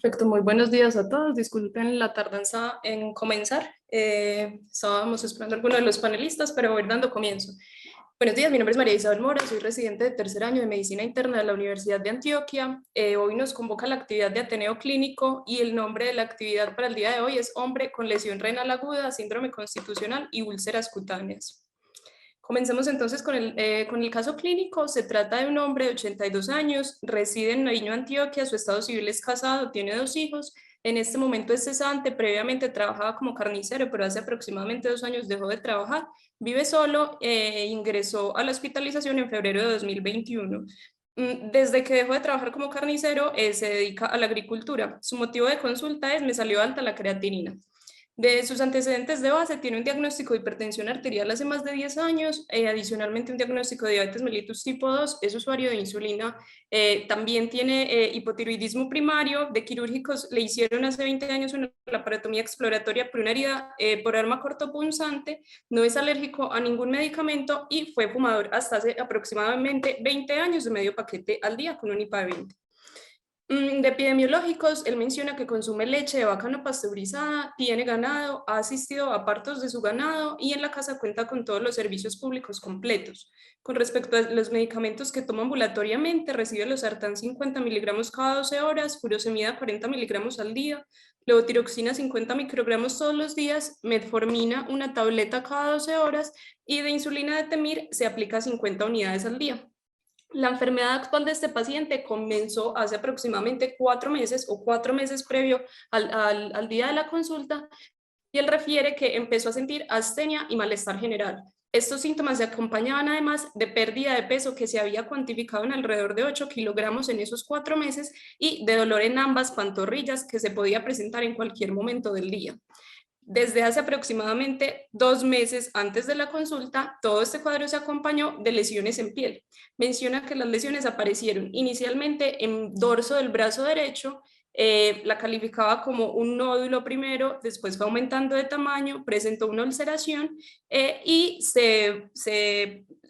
Perfecto, muy buenos días a todos. Disculpen la tardanza en comenzar. Estábamos esperando a alguno de los panelistas, pero voy dando comienzo. Buenos días, mi nombre es María Isabel Mora, soy residente de tercer año de Medicina Interna de la Universidad de Antioquia. Hoy nos convoca la actividad de Ateneo Clínico y el nombre de la actividad para el día de hoy es Hombre con lesión renal aguda, síndrome constitucional y úlceras cutáneas. Comencemos entonces con el caso clínico. Se trata de un hombre de 82 años, reside en Nariño, Antioquia, su estado civil es casado, tiene 2 hijos, en este momento es cesante, previamente trabajaba como carnicero, pero hace aproximadamente 2 años dejó de trabajar, vive solo, ingresó a la hospitalización en febrero de 2021. Desde que dejó de trabajar como carnicero, se dedica a la agricultura. Su motivo de consulta es: me salió alta la creatinina. De sus antecedentes de base, tiene un diagnóstico de hipertensión arterial hace más de 10 años, adicionalmente un diagnóstico de diabetes mellitus tipo 2, es usuario de insulina, también tiene hipotiroidismo primario, de quirúrgicos le hicieron hace 20 años una laparotomía exploratoria por una herida por arma cortopunzante, no es alérgico a ningún medicamento y fue fumador hasta hace aproximadamente 20 años de medio paquete al día con un IPA de 20. De epidemiológicos, él menciona que consume leche de vaca no pasteurizada, tiene ganado, ha asistido a partos de su ganado y en la casa cuenta con todos los servicios públicos completos. Con respecto a los medicamentos que toma ambulatoriamente, recibe los Sartán 50 miligramos cada 12 horas, furosemida 40 miligramos al día, levotiroxina 50 microgramos todos los días, metformina una tableta cada 12 horas y de insulina de Temir se aplica 50 unidades al día. La enfermedad actual de este paciente comenzó hace aproximadamente 4 meses o 4 meses previo al día de la consulta y él refiere que empezó a sentir astenia y malestar general. Estos síntomas se acompañaban además de pérdida de peso que se había cuantificado en alrededor de 8 kilogramos en esos 4 meses y de dolor en ambas pantorrillas que se podía presentar en cualquier momento del día. Desde hace aproximadamente 2 meses antes de la consulta, todo este cuadro se acompañó de lesiones en piel. Menciona que las lesiones aparecieron inicialmente en dorso del brazo derecho, la calificaba como un nódulo primero, después fue aumentando de tamaño, presentó una ulceración y se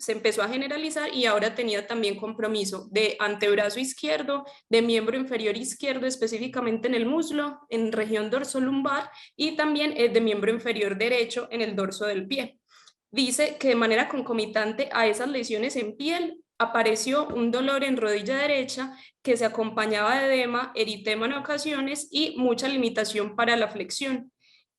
empezó a generalizar y ahora tenía también compromiso de antebrazo izquierdo, de miembro inferior izquierdo, específicamente en el muslo, en región dorsolumbar y también de miembro inferior derecho en el dorso del pie. Dice que de manera concomitante a esas lesiones en piel apareció un dolor en rodilla derecha que se acompañaba de edema, eritema en ocasiones y mucha limitación para la flexión.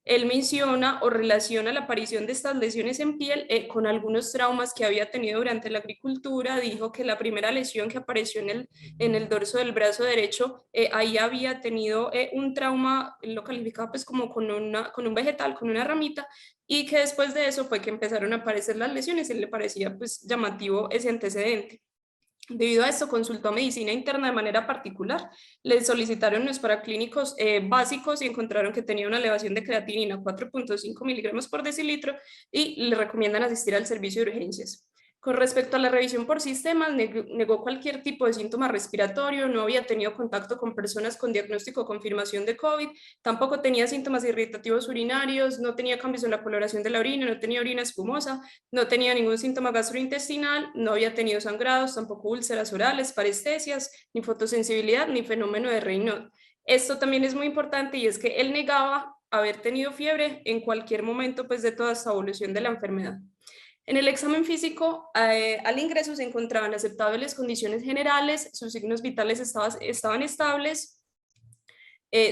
Él menciona o relaciona la aparición de estas lesiones en piel con algunos traumas que había tenido durante la agricultura. Dijo que la primera lesión que apareció en el dorso del brazo derecho, ahí había tenido un trauma, lo calificaba pues como con un vegetal, con una ramita, y que después de eso fue que empezaron a aparecer las lesiones. Él le parecía pues llamativo ese antecedente. Debido a esto, consultó a medicina interna de manera particular. Le solicitaron unos paraclínicos básicos y encontraron que tenía una elevación de creatinina 4,5 miligramos por decilitro y le recomiendan asistir al servicio de urgencias. Con respecto a la revisión por sistemas, negó cualquier tipo de síntoma respiratorio, no había tenido contacto con personas con diagnóstico o confirmación de COVID, tampoco tenía síntomas irritativos urinarios, no tenía cambios en la coloración de la orina, no tenía orina espumosa, no tenía ningún síntoma gastrointestinal, no había tenido sangrados, tampoco úlceras orales, parestesias, ni fotosensibilidad, ni fenómeno de Raynaud. Esto también es muy importante y es que él negaba haber tenido fiebre en cualquier momento pues, de toda esta evolución de la enfermedad. En el examen físico, al ingreso se encontraban aceptables condiciones generales, sus signos vitales estaban estables,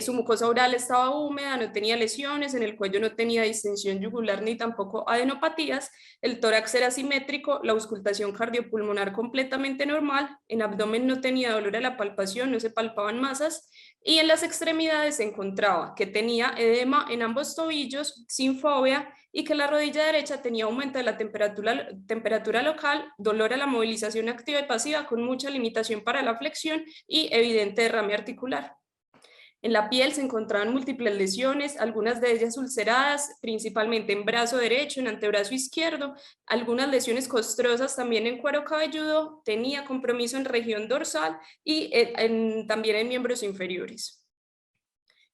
su mucosa oral estaba húmeda, no tenía lesiones, en el cuello no tenía distensión yugular ni tampoco adenopatías, el tórax era simétrico, la auscultación cardiopulmonar completamente normal, en abdomen no tenía dolor a la palpación, no se palpaban masas, y en las extremidades se encontraba que tenía edema en ambos tobillos, sin fobia, y que la rodilla derecha tenía aumento de la temperatura local, dolor a la movilización activa y pasiva con mucha limitación para la flexión y evidente derrame articular. En la piel se encontraban múltiples lesiones, algunas de ellas ulceradas, principalmente en brazo derecho, en antebrazo izquierdo, algunas lesiones costrosas también en cuero cabelludo, tenía compromiso en región dorsal y también en miembros inferiores.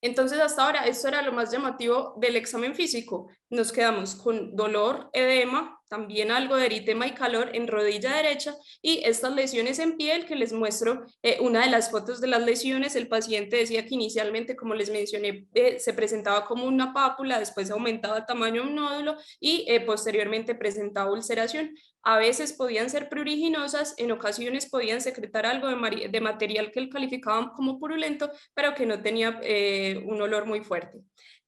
Entonces, hasta ahora, esto era lo más llamativo del examen físico. Nos quedamos con dolor, edema, también algo de eritema y calor en rodilla derecha, y estas lesiones en piel que les muestro una de las fotos de las lesiones. El paciente decía que inicialmente, como les mencioné, se presentaba como una pápula, después aumentaba tamaño un nódulo y posteriormente presentaba ulceración. A veces podían ser pruriginosas, en ocasiones podían secretar algo de material que él calificaba como purulento, pero que no tenía un olor muy fuerte.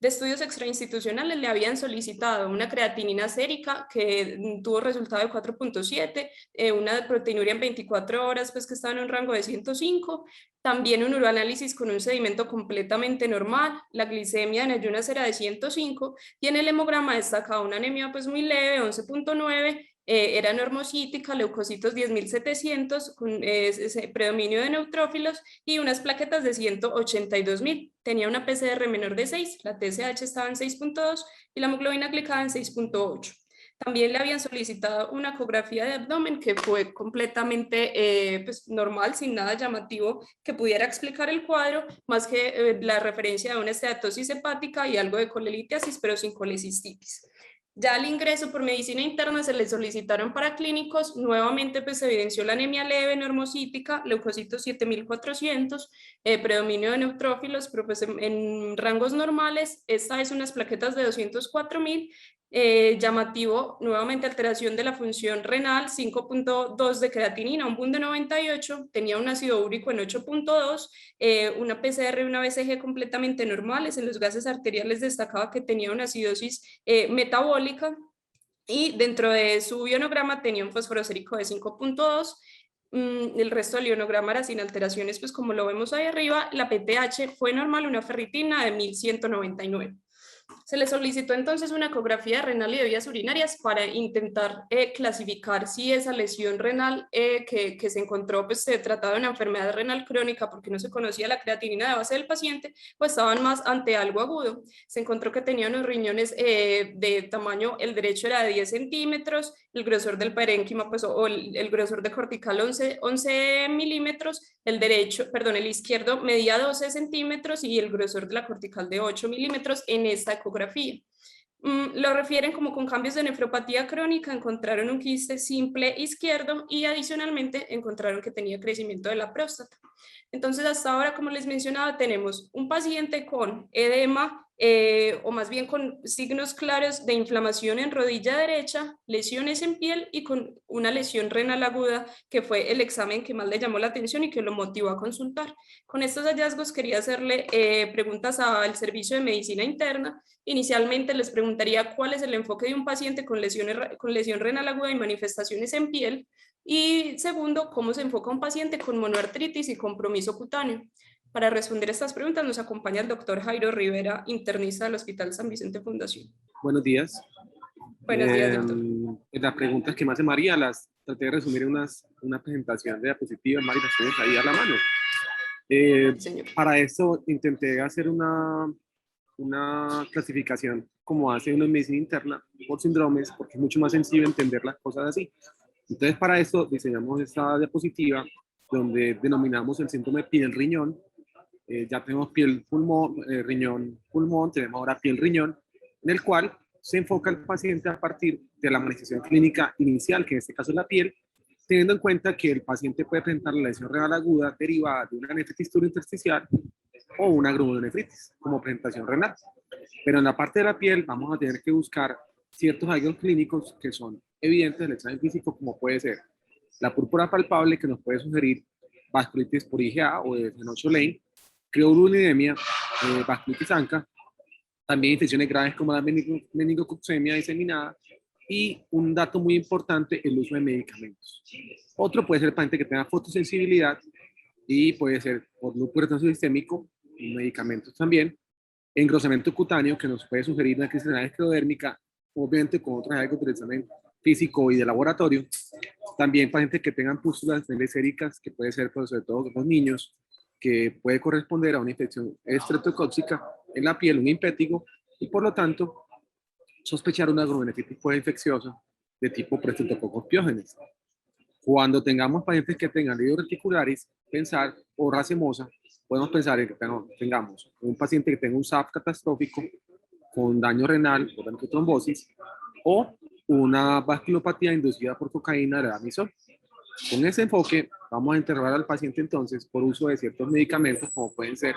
De estudios extrainstitucionales le habían solicitado una creatinina sérica que tuvo resultado de 4.7, una proteinuria en 24 horas pues que estaba en un rango de 105, también un uroanálisis con un sedimento completamente normal, la glicemia en ayunas era de 105 y en el hemograma destacaba una anemia pues muy leve, 11.9, era normocítica, leucocitos 10.700, con predominio de neutrófilos y unas plaquetas de 182.000. Tenía una PCR menor de 6, la TSH estaba en 6.2 y la hemoglobina glicada en 6.8. También le habían solicitado una ecografía de abdomen que fue completamente pues, normal, sin nada llamativo que pudiera explicar el cuadro, más que la referencia de una esteatosis hepática y algo de colelitiasis, pero sin colecistitis. Ya al ingreso por medicina interna se le solicitaron paraclínicos, nuevamente pues se evidenció la anemia leve, normocítica, leucocitos 7.400, predominio de neutrófilos, pero pues en rangos normales. Esta es unas plaquetas de 204.000, llamativo, nuevamente alteración de la función renal, 5.2 de creatinina, un BUN de 98, tenía un ácido úrico en 8.2, una PCR y una BCG completamente normales, en los gases arteriales destacaba que tenía una acidosis metabólica y dentro de su ionograma tenía un fósforo sérico de 5.2. El resto del ionograma era sin alteraciones, pues como lo vemos ahí arriba. La PTH fue normal, una ferritina de 1199. Se le solicitó entonces una ecografía renal y de vías urinarias para intentar clasificar si esa lesión renal que se encontró, pues se trataba de una enfermedad renal crónica porque no se conocía la creatinina de base del paciente, pues estaban más ante algo agudo. Se encontró que tenía unos riñones de tamaño, el derecho era de 10 centímetros, el grosor del parénquima, pues, o el grosor de cortical 11 milímetros, el izquierdo medía 12 centímetros y el grosor de la cortical de 8 milímetros en esta ecografía. Lo refieren como con cambios de nefropatía crónica, encontraron un quiste simple izquierdo y adicionalmente encontraron que tenía crecimiento de la próstata. Entonces, hasta ahora, como les mencionaba, tenemos un paciente con edema, o más bien con signos claros de inflamación en rodilla derecha, lesiones en piel y con una lesión renal aguda, que fue el examen que más le llamó la atención y que lo motivó a consultar. Con estos hallazgos quería hacerle preguntas al servicio de medicina interna. Inicialmente les preguntaría cuál es el enfoque de un paciente con lesión renal aguda y manifestaciones en piel. Y segundo, cómo se enfoca un paciente con monoartritis y compromiso cutáneo. Para responder estas preguntas nos acompaña el doctor Jairo Rivera, internista del Hospital San Vicente Fundación. Buenos días. Buenos días, doctor. Las preguntas que me hace María las traté de resumir en una presentación de diapositivas, María, las tienes ahí a la mano. Señor. Para eso intenté hacer una clasificación como hace uno en medicina interna por síndromes, porque es mucho más sencillo entender las cosas así. Entonces, para esto diseñamos esta diapositiva donde denominamos el síndrome piel-riñón. Ya tenemos piel-pulmón, riñón-pulmón, tenemos ahora piel-riñón, en el cual se enfoca el paciente a partir de la manifestación clínica inicial, que en este caso es la piel, teniendo en cuenta que el paciente puede presentar la lesión renal aguda derivada de una nefritis turointersticial o una glomerulonefritis como presentación renal. Pero en la parte de la piel vamos a tener que buscar ciertos hallazgos clínicos que son evidentes del examen físico, como puede ser la púrpura palpable, que nos puede sugerir vasculitis por IgA o de phenolphthalein, crioglucidemia, vasculitis ANCA, también infecciones graves como la meningococcemia diseminada y un dato muy importante, el uso de medicamentos. Otro puede ser el paciente que tenga fotosensibilidad y puede ser por lúpulo eritematoso sistémico, medicamentos también, engrosamiento cutáneo que nos puede sugerir una crisis renal esclerodérmica, obviamente con otros hallazgos del examen físico y de laboratorio. También pacientes que tengan pústulas séricas, que puede ser, pues, sobre todo los niños, que puede corresponder a una infección estreptocóxica en la piel, un impétigo, y por lo tanto sospechar una glomerulonefritis infecciosa de tipo Streptococcus pyogenes. Cuando tengamos pacientes que tengan líderes reticulares, pensar, o racemosa, podemos pensar en que tengamos un paciente que tenga un SAF catastrófico con daño renal o trombosis, o una vasculopatía inducida por cocaína de Damisol. Con ese enfoque, vamos a interrogar al paciente entonces por uso de ciertos medicamentos, como pueden ser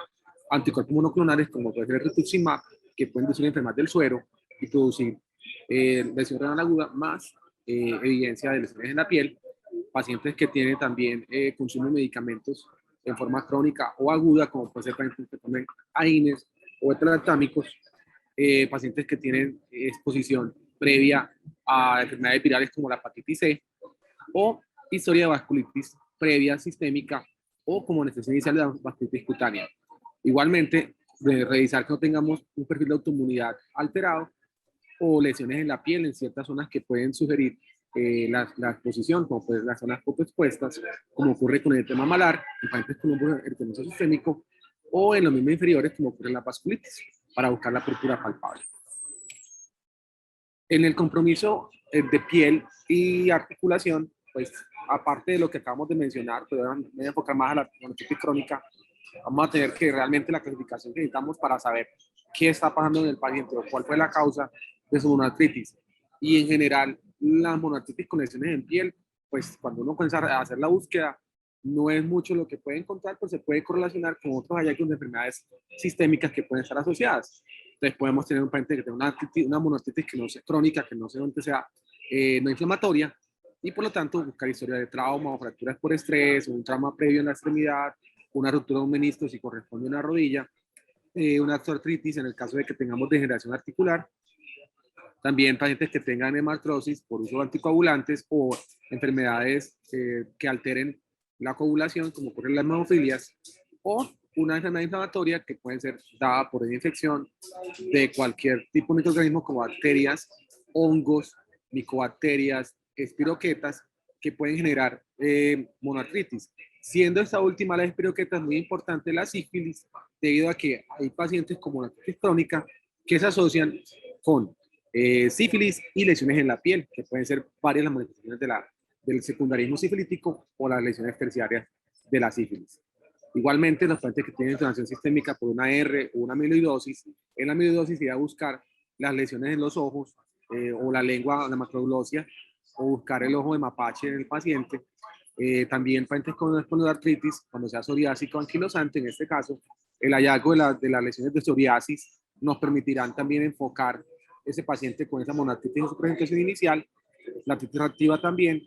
anticuerpos monoclonales, como puede ser el rituximab, que pueden inducir enfermedad del suero y producir lesión renal aguda, más evidencia de lesiones en la piel. Pacientes que tienen también consumo de medicamentos en forma crónica o aguda, como puede ser, por ejemplo, que tomen AINES o etalactámicos, pacientes que tienen exposición previa a enfermedades virales como la hepatitis C, o historia de vasculitis previa sistémica, o como necesidad inicial de vasculitis cutánea. Igualmente, revisar que no tengamos un perfil de autoinmunidad alterado o lesiones en la piel en ciertas zonas que pueden sugerir la exposición, como pues las zonas poco expuestas, como ocurre con el tema malar, en pacientes con un eritema sistémico, o en los miembros inferiores, como ocurre en la vasculitis, para buscar la púrpura palpable. En el compromiso de piel y articulación, pues aparte de lo que acabamos de mencionar, pero me voy a enfocar más a la monoartritis crónica, vamos a tener que realmente la clasificación que necesitamos para saber qué está pasando en el paciente o cuál fue la causa de su monoartritis. Y en general, la monoartritis con lesiones en piel, pues cuando uno comienza a hacer la búsqueda, no es mucho lo que puede encontrar, pues se puede correlacionar con otros hallazgos de enfermedades sistémicas que pueden estar asociadas. Entonces podemos tener un paciente que tenga una monoartritis que no sea crónica, que no sea no inflamatoria, y por lo tanto buscar historia de trauma o fracturas por estrés, o un trauma previo en la extremidad, una ruptura de un menisco si corresponde a una rodilla, una artritis en el caso de que tengamos degeneración articular, también pacientes que tengan hemartrosis por uso de anticoagulantes o enfermedades que alteren la coagulación, como ocurre en las hemofilias, o una enfermedad inflamatoria que puede ser dada por una infección de cualquier tipo de microorganismo, como bacterias, hongos, micobacterias, espiroquetas, que pueden generar monoartritis. Siendo esta última, la espiroqueta, muy importante la sífilis, debido a que hay pacientes con monoartritis crónica que se asocian con sífilis y lesiones en la piel, que pueden ser varias las manifestaciones del secundarismo sifilítico o las lesiones terciarias de la sífilis. Igualmente, los pacientes que tienen inflamación sistémica por una R o una amiloidosis, en la amiloidosis se va a buscar las lesiones en los ojos o la lengua, la macroglosia, o buscar el ojo de mapache en el paciente. También pacientes con espondioartritis, cuando sea psoriásico o anquilosante, en este caso, el hallazgo de las lesiones de psoriasis nos permitirán también enfocar ese paciente con esa monoartritis en su presentación inicial, la artritis reactiva también,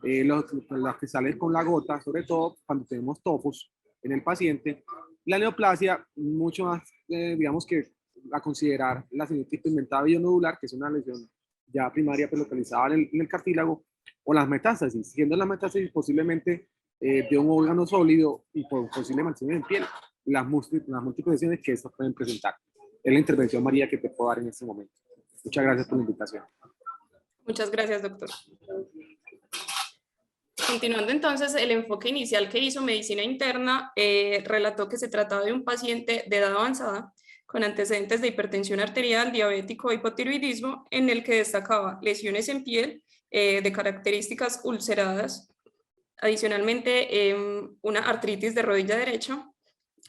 las que salen con la gota, sobre todo cuando tenemos tofos en el paciente. La neoplasia, mucho más, digamos que a considerar la sinusitis pigmentada billonodular, que es una lesión ya primaria pero localizada en el cartílago, o las metástasis, siendo las metástasis posiblemente de un órgano sólido y por posible manchas en piel, las múltiples lesiones que estas pueden presentar. Es la intervención, María, que te puedo dar en este momento. Muchas gracias por la invitación. Muchas gracias, doctor. Continuando entonces, el enfoque inicial que hizo medicina interna relató que se trataba de un paciente de edad avanzada con antecedentes de hipertensión arterial, diabético o hipotiroidismo, en el que destacaba lesiones en piel de características ulceradas, adicionalmente una artritis de rodilla derecha,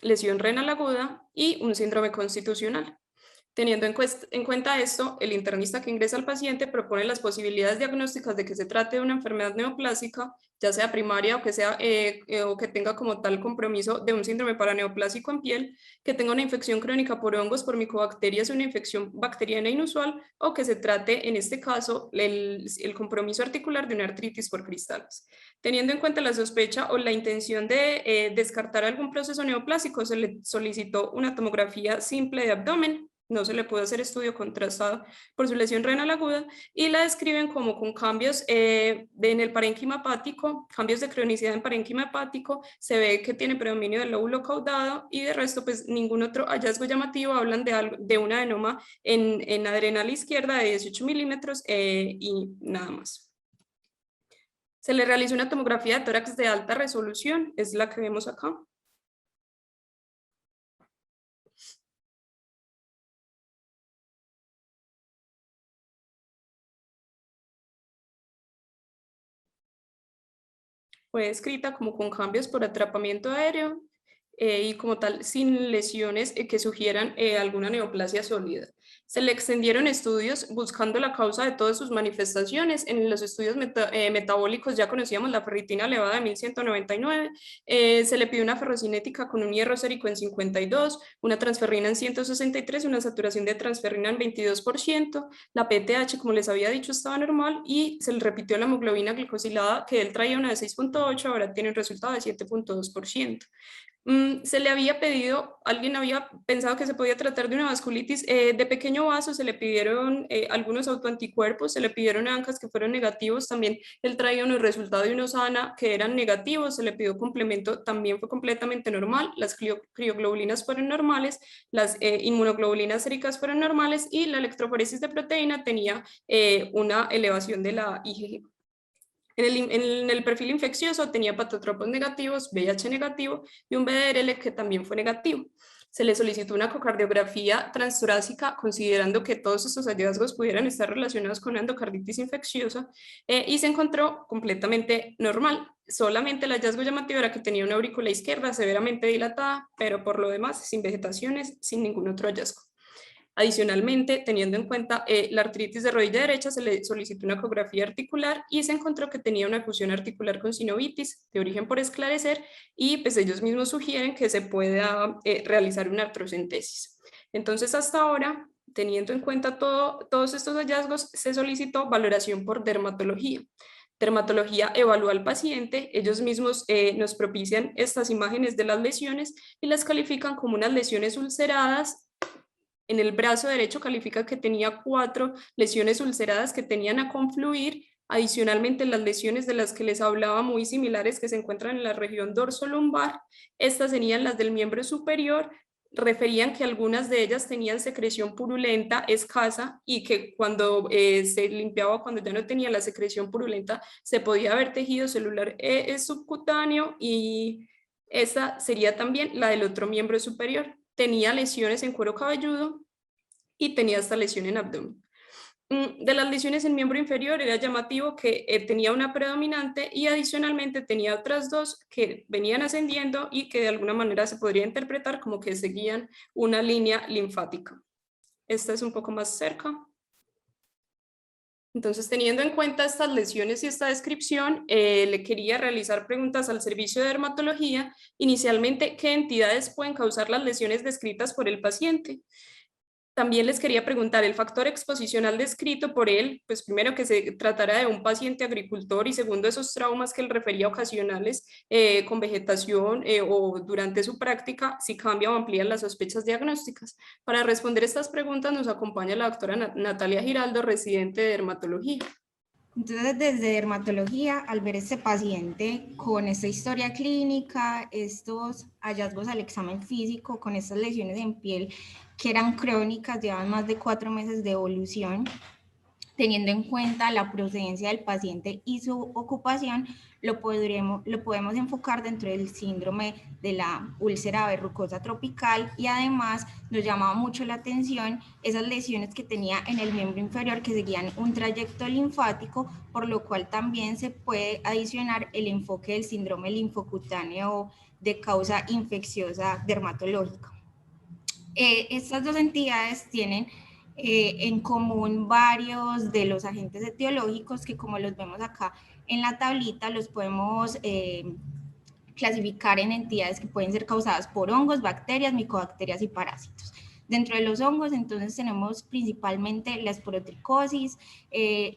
lesión renal aguda y un síndrome constitucional. Teniendo en cuenta esto, el internista que ingresa al paciente propone las posibilidades diagnósticas de que se trate de una enfermedad neoplásica, ya sea primaria o que tenga como tal compromiso de un síndrome paraneoplásico en piel, que tenga una infección crónica por hongos, por micobacterias, una infección bacteriana inusual, o que se trate, en este caso, el compromiso articular de una artritis por cristales. Teniendo en cuenta la sospecha o la intención de descartar algún proceso neoplásico, se le solicitó una tomografía simple de abdomen. No se le puede hacer estudio contrastado por su lesión renal aguda y la describen como con cambios en el parénquima hepático, cambios de cronicidad en parénquima hepático, se ve que tiene predominio del lóbulo caudado y de resto pues ningún otro hallazgo llamativo. Hablan de un adenoma en adrenal izquierda de 18 milímetros y nada más. Se le realizó una tomografía de tórax de alta resolución, es la que vemos acá. Fue descrita como con cambios por atrapamiento aéreo y como tal sin lesiones que sugieran alguna neoplasia sólida. Se le extendieron estudios buscando la causa de todas sus manifestaciones. En los estudios metabólicos ya conocíamos la ferritina elevada de 1199, se le pidió una ferrocinética con un hierro sérico en 52, una transferrina en 163, una saturación de transferrina en 22%, la PTH, como les había dicho, estaba normal y se le repitió la hemoglobina glicosilada, que él traía una de 6.8, ahora tiene un resultado de 7.2%. Se le había pedido, alguien había pensado que se podía tratar de una vasculitis de pequeño vaso, se le pidieron algunos autoanticuerpos, se le pidieron ANCAs que fueron negativos, también él traía unos resultados de unos ANA que eran negativos, se le pidió complemento, también fue completamente normal, las crioglobulinas fueron normales, las inmunoglobulinas séricas fueron normales y la electroforesis de proteína tenía una elevación de la IgG. En el perfil infeccioso tenía patotropos negativos, VIH negativo y un BDRL que también fue negativo. Se le solicitó una ecocardiografía transtorácica considerando que todos estos hallazgos pudieran estar relacionados con endocarditis infecciosa y se encontró completamente normal. Solamente el hallazgo llamativo era que tenía una aurícula izquierda severamente dilatada, pero por lo demás sin vegetaciones, sin ningún otro hallazgo. Adicionalmente, teniendo en cuenta la artritis de rodilla derecha, se le solicitó una ecografía articular y se encontró que tenía una fusión articular con sinovitis de origen por esclarecer y pues ellos mismos sugieren que se pueda realizar una artrocentesis. Entonces, hasta ahora, teniendo en cuenta todos estos hallazgos, se solicitó valoración por dermatología. Dermatología evalúa al paciente, ellos mismos nos propician estas imágenes de las lesiones y las califican como unas lesiones ulceradas. En el brazo derecho califica que tenía 4 lesiones ulceradas que tenían a confluir. Adicionalmente, las lesiones de las que les hablaba muy similares que se encuentran en la región dorsolumbar, estas serían las del miembro superior, referían que algunas de ellas tenían secreción purulenta escasa y que cuando se limpiaba, cuando ya no tenía la secreción purulenta, se podía ver tejido celular subcutáneo y esa sería también la del otro miembro superior. Tenía lesiones en cuero cabelludo y tenía esta lesión en abdomen. De las lesiones en miembro inferior era llamativo que tenía una predominante y adicionalmente tenía otras dos que venían ascendiendo y que de alguna manera se podría interpretar como que seguían una línea linfática. Esta es un poco más cerca. Entonces, teniendo en cuenta estas lesiones y esta descripción, le quería realizar preguntas al servicio de dermatología. Inicialmente, ¿qué entidades pueden causar las lesiones descritas por el paciente? También les quería preguntar el factor exposicional descrito por él, pues primero que se tratara de un paciente agricultor y segundo esos traumas que él refería ocasionales con vegetación o durante su práctica, si cambia o amplía las sospechas diagnósticas. Para responder estas preguntas nos acompaña la doctora Natalia Giraldo, residente de dermatología. Entonces, desde dermatología, al ver este paciente con esta historia clínica, estos hallazgos al examen físico, con estas lesiones en piel que eran crónicas, llevaban más de 4 meses de evolución, teniendo en cuenta la procedencia del paciente y su ocupación, lo podemos enfocar dentro del síndrome de la úlcera verrucosa tropical y además nos llamaba mucho la atención esas lesiones que tenía en el miembro inferior que seguían un trayecto linfático, por lo cual también se puede adicionar el enfoque del síndrome linfocutáneo de causa infecciosa dermatológica. Estas dos entidades tienen en común varios de los agentes etiológicos que, como los vemos acá en la tablita, los podemos clasificar en entidades que pueden ser causadas por hongos, bacterias, micobacterias y parásitos. Dentro de los hongos, entonces, tenemos principalmente la esporotricosis,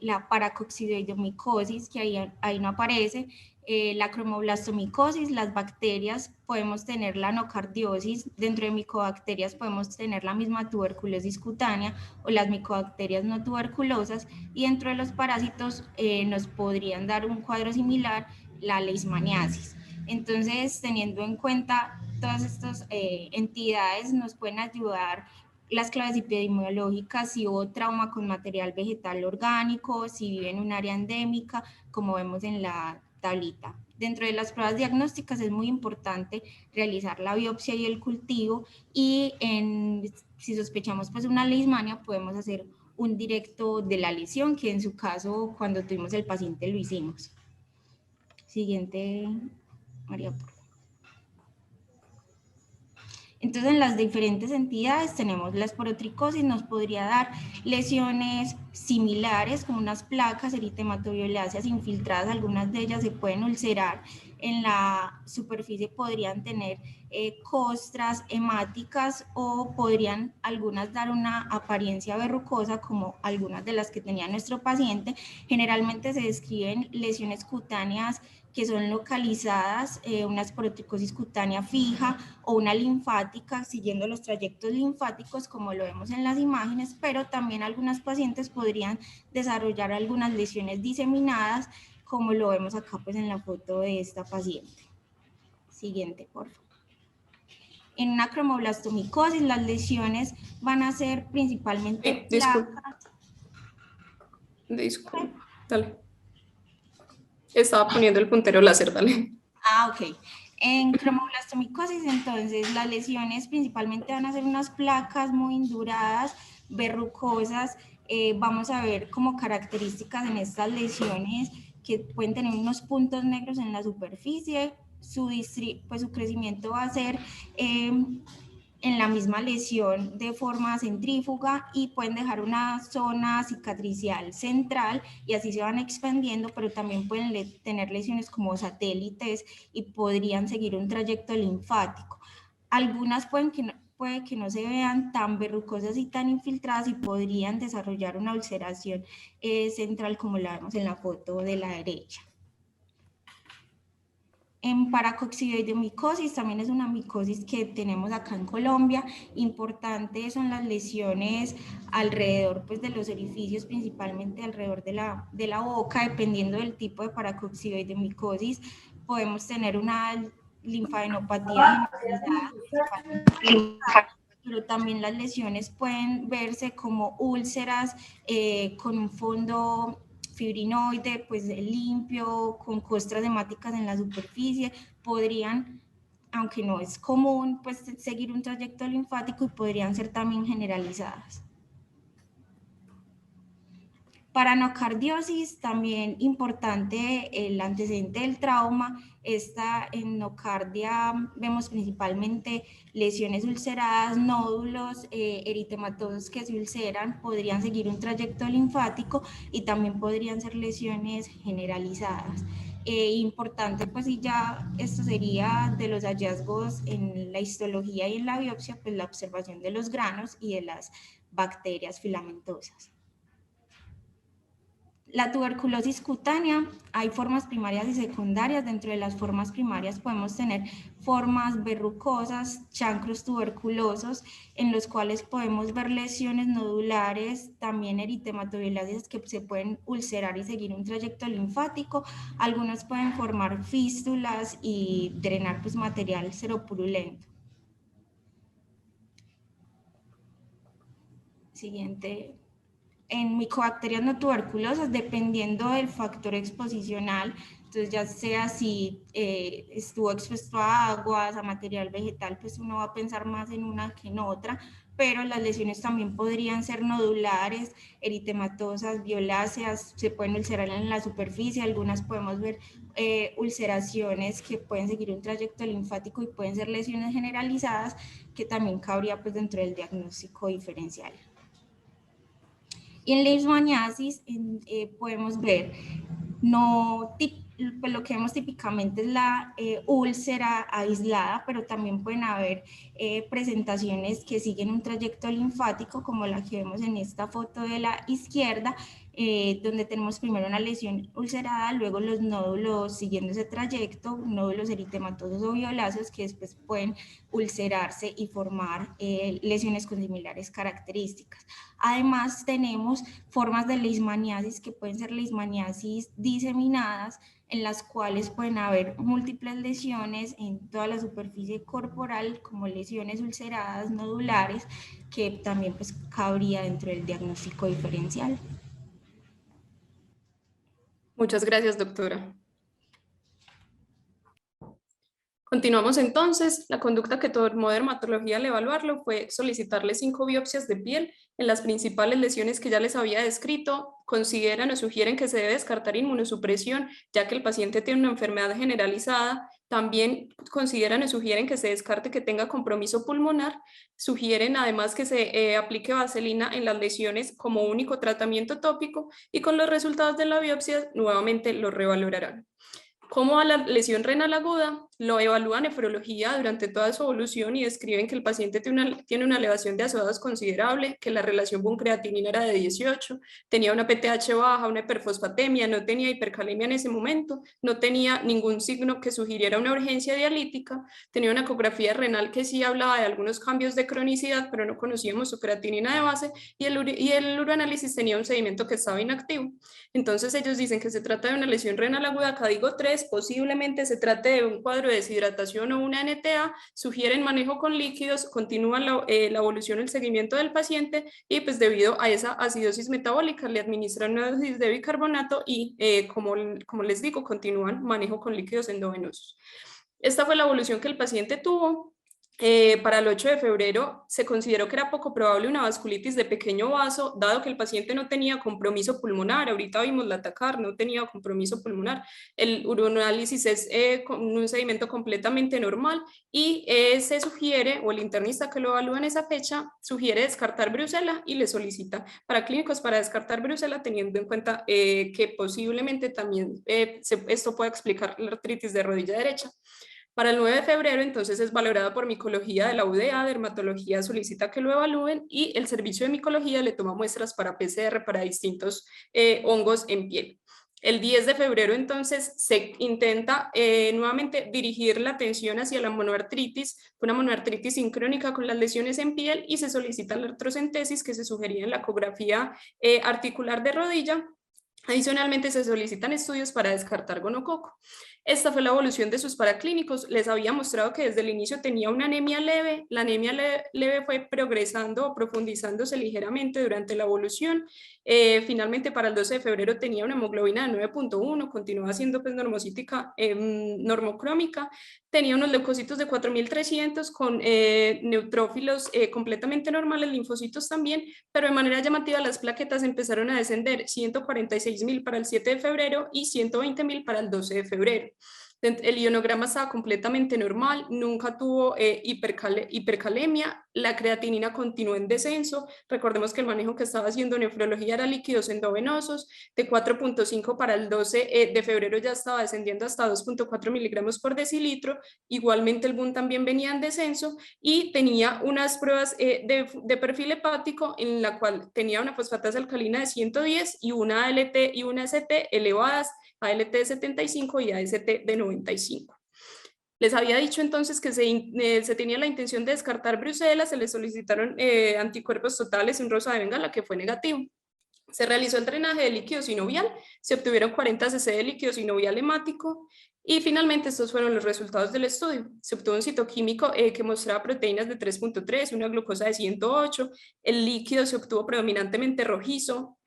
la paracoccidioidomicosis, que ahí no aparece, la cromoblastomicosis, las bacterias, podemos tener la anocardiosis, dentro de micobacterias podemos tener la misma tuberculosis cutánea o las micobacterias no tuberculosas, y dentro de los parásitos nos podrían dar un cuadro similar, la leishmaniasis. Entonces, teniendo en cuenta todas estas entidades, nos pueden ayudar las claves epidemiológicas, si hubo trauma con material vegetal orgánico, si vive en un área endémica, como vemos en la tablita. Dentro de las pruebas diagnósticas es muy importante realizar la biopsia y el cultivo, y si sospechamos pues una leishmania podemos hacer un directo de la lesión, que en su caso cuando tuvimos el paciente lo hicimos. Siguiente, María. Entonces, en las diferentes entidades tenemos la esporotricosis, nos podría dar lesiones similares como unas placas eritematoviolaceas infiltradas, algunas de ellas se pueden ulcerar en la superficie, podrían tener costras hemáticas o podrían algunas dar una apariencia verrucosa como algunas de las que tenía nuestro paciente. Generalmente se describen lesiones cutáneas que son localizadas, una esporotricosis cutánea fija o una linfática siguiendo los trayectos linfáticos como lo vemos en las imágenes, pero también algunas pacientes podrían desarrollar algunas lesiones diseminadas como lo vemos acá pues en la foto de esta paciente. Siguiente, por favor. En una cromoblastomicosis las lesiones van a ser principalmente placas. Disculpa, dale. Estaba poniendo el puntero láser, dale. Ok. En cromoblastomicosis, entonces, las lesiones principalmente van a ser unas placas muy induradas, verrucosas. Vamos a ver como características en estas lesiones que pueden tener unos puntos negros en la superficie. Su crecimiento va a ser en la misma lesión de forma centrífuga y pueden dejar una zona cicatricial central y así se van expandiendo, pero también pueden tener lesiones como satélites y podrían seguir un trayecto linfático. Algunas puede que no se vean tan verrucosas y tan infiltradas y podrían desarrollar una ulceración central como la vemos en la foto de la derecha. En paracoccidioidomicosis, también es una micosis que tenemos acá en Colombia. Importantes son las lesiones alrededor pues, de los orificios, principalmente alrededor de la boca. Dependiendo del tipo de paracoccidioidomicosis, podemos tener una linfadenopatía generalizada, pero también las lesiones pueden verse como úlceras con un fondo fibrinoide, pues limpio, con costras hemáticas en la superficie, podrían, aunque no es común, pues seguir un trayecto linfático y podrían ser también generalizadas. Para nocardiosis, también importante el antecedente del trauma. Esta en nocardia vemos principalmente lesiones ulceradas, nódulos eritematosos que se ulceran, podrían seguir un trayecto linfático y también podrían ser lesiones generalizadas. Importante, pues y ya esto sería de los hallazgos en la histología y en la biopsia, pues la observación de los granos y de las bacterias filamentosas. La tuberculosis cutánea, hay formas primarias y secundarias. Dentro de las formas primarias podemos tener formas verrucosas, chancros tuberculosos, en los cuales podemos ver lesiones nodulares, también eritematoviolaceas que se pueden ulcerar y seguir un trayecto linfático. Algunos pueden formar fístulas y drenar pues, material seropurulento. Siguiente. En micobacterias no tuberculosas, dependiendo del factor exposicional, entonces ya sea si estuvo expuesto a aguas, a material vegetal, pues uno va a pensar más en una que en otra, pero las lesiones también podrían ser nodulares, eritematosas, violáceas, se pueden ulcerar en la superficie, algunas podemos ver ulceraciones que pueden seguir un trayecto linfático y pueden ser lesiones generalizadas, que también cabría pues dentro del diagnóstico diferencial. Y en leishmaniasis podemos ver, pues lo que vemos típicamente es la úlcera aislada, pero también pueden haber presentaciones que siguen un trayecto linfático, como la que vemos en esta foto de la izquierda, donde tenemos primero una lesión ulcerada, luego los nódulos siguiendo ese trayecto, nódulos eritematosos o violáceos que después pueden ulcerarse y formar lesiones con similares características. Además tenemos formas de leishmaniasis que pueden ser leishmaniasis diseminadas, en las cuales pueden haber múltiples lesiones en toda la superficie corporal, como lesiones ulceradas, nodulares, que también pues cabría dentro del diagnóstico diferencial. Muchas gracias, doctora. Continuamos entonces. La conducta que tomó dermatología al evaluarlo fue solicitarle 5 biopsias de piel en las principales lesiones que ya les había descrito. Consideran o sugieren que se debe descartar inmunosupresión, ya que el paciente tiene una enfermedad generalizada. También consideran o sugieren que se descarte que tenga compromiso pulmonar. Sugieren además que se aplique vaselina en las lesiones como único tratamiento tópico, y con los resultados de la biopsia nuevamente lo revalorarán. Como a la lesión renal aguda, lo evalúan nefrología durante toda su evolución y describen que el paciente tiene una elevación de ácidos considerable, que la relación buncreatinina era de 18, tenía una PTH baja, una hiperfosfatemia, no tenía hipercalemia en ese momento, no tenía ningún signo que sugiriera una urgencia dialítica, tenía una ecografía renal que sí hablaba de algunos cambios de cronicidad, pero no conocíamos su creatinina de base, y el uroanálisis tenía un sedimento que estaba inactivo. Entonces ellos dicen que se trata de una lesión renal aguda, acá digo 3, posiblemente se trate de un cuadro de deshidratación o una NTA, sugieren manejo con líquidos, continúan la evolución, el seguimiento del paciente, y pues debido a esa acidosis metabólica le administran una dosis de bicarbonato y como les digo, continúan manejo con líquidos endovenosos. Esta fue la evolución que el paciente tuvo. Para el 8 de febrero se consideró que era poco probable una vasculitis de pequeño vaso, dado que el paciente no tenía compromiso pulmonar. Ahorita vimos la TACAR, no tenía compromiso pulmonar. El uroanálisis es con un sedimento completamente normal, y se sugiere, o el internista que lo evalúa en esa fecha, sugiere descartar Brucella y le solicita para clínicos para descartar Brucella, teniendo en cuenta que posiblemente también esto pueda explicar la artritis de rodilla derecha. Para el 9 de febrero, entonces, es valorado por micología de la UDA, dermatología solicita que lo evalúen, y el servicio de micología le toma muestras para PCR para distintos hongos en piel. El 10 de febrero, entonces, se intenta nuevamente dirigir la atención hacia la monoartritis, una monoartritis sincrónica con las lesiones en piel, y se solicita la artrocentesis que se sugería en la ecografía articular de rodilla. Adicionalmente, se solicitan estudios para descartar gonococo. Esta fue la evolución de sus paraclínicos. Les había mostrado que desde el inicio tenía una anemia leve. La anemia leve fue progresando o profundizándose ligeramente durante la evolución. Finalmente, para el 12 de febrero tenía una hemoglobina de 9.1, continuaba siendo pues normocítica, normocrómica. Tenía unos leucocitos de 4.300 con neutrófilos completamente normales, linfocitos también, pero de manera llamativa las plaquetas empezaron a descender, 146.000 para el 7 de febrero y 120.000 para el 12 de febrero. El ionograma estaba completamente normal, nunca tuvo hipercalemia, la creatinina continuó en descenso. Recordemos que el manejo que estaba haciendo nefrología era líquidos endovenosos, de 4.5 para el 12 de febrero ya estaba descendiendo hasta 2.4 miligramos por decilitro. Igualmente el BUN también venía en descenso, y tenía unas pruebas de perfil hepático en la cual tenía una fosfatasa alcalina de 110 y una ALT y una ST elevadas, ALT de 75 y AST de 95. Les había dicho entonces que se tenía la intención de descartar Brucella, se les solicitaron anticuerpos totales, un rosa de Bengala que fue negativo. Se realizó el drenaje de líquido sinovial, se obtuvieron 40 cc de líquido sinovial hemático, y finalmente estos fueron los resultados del estudio. Se obtuvo un citoquímico que mostraba proteínas de 3.3, una glucosa de 108, el líquido se obtuvo predominantemente rojizo,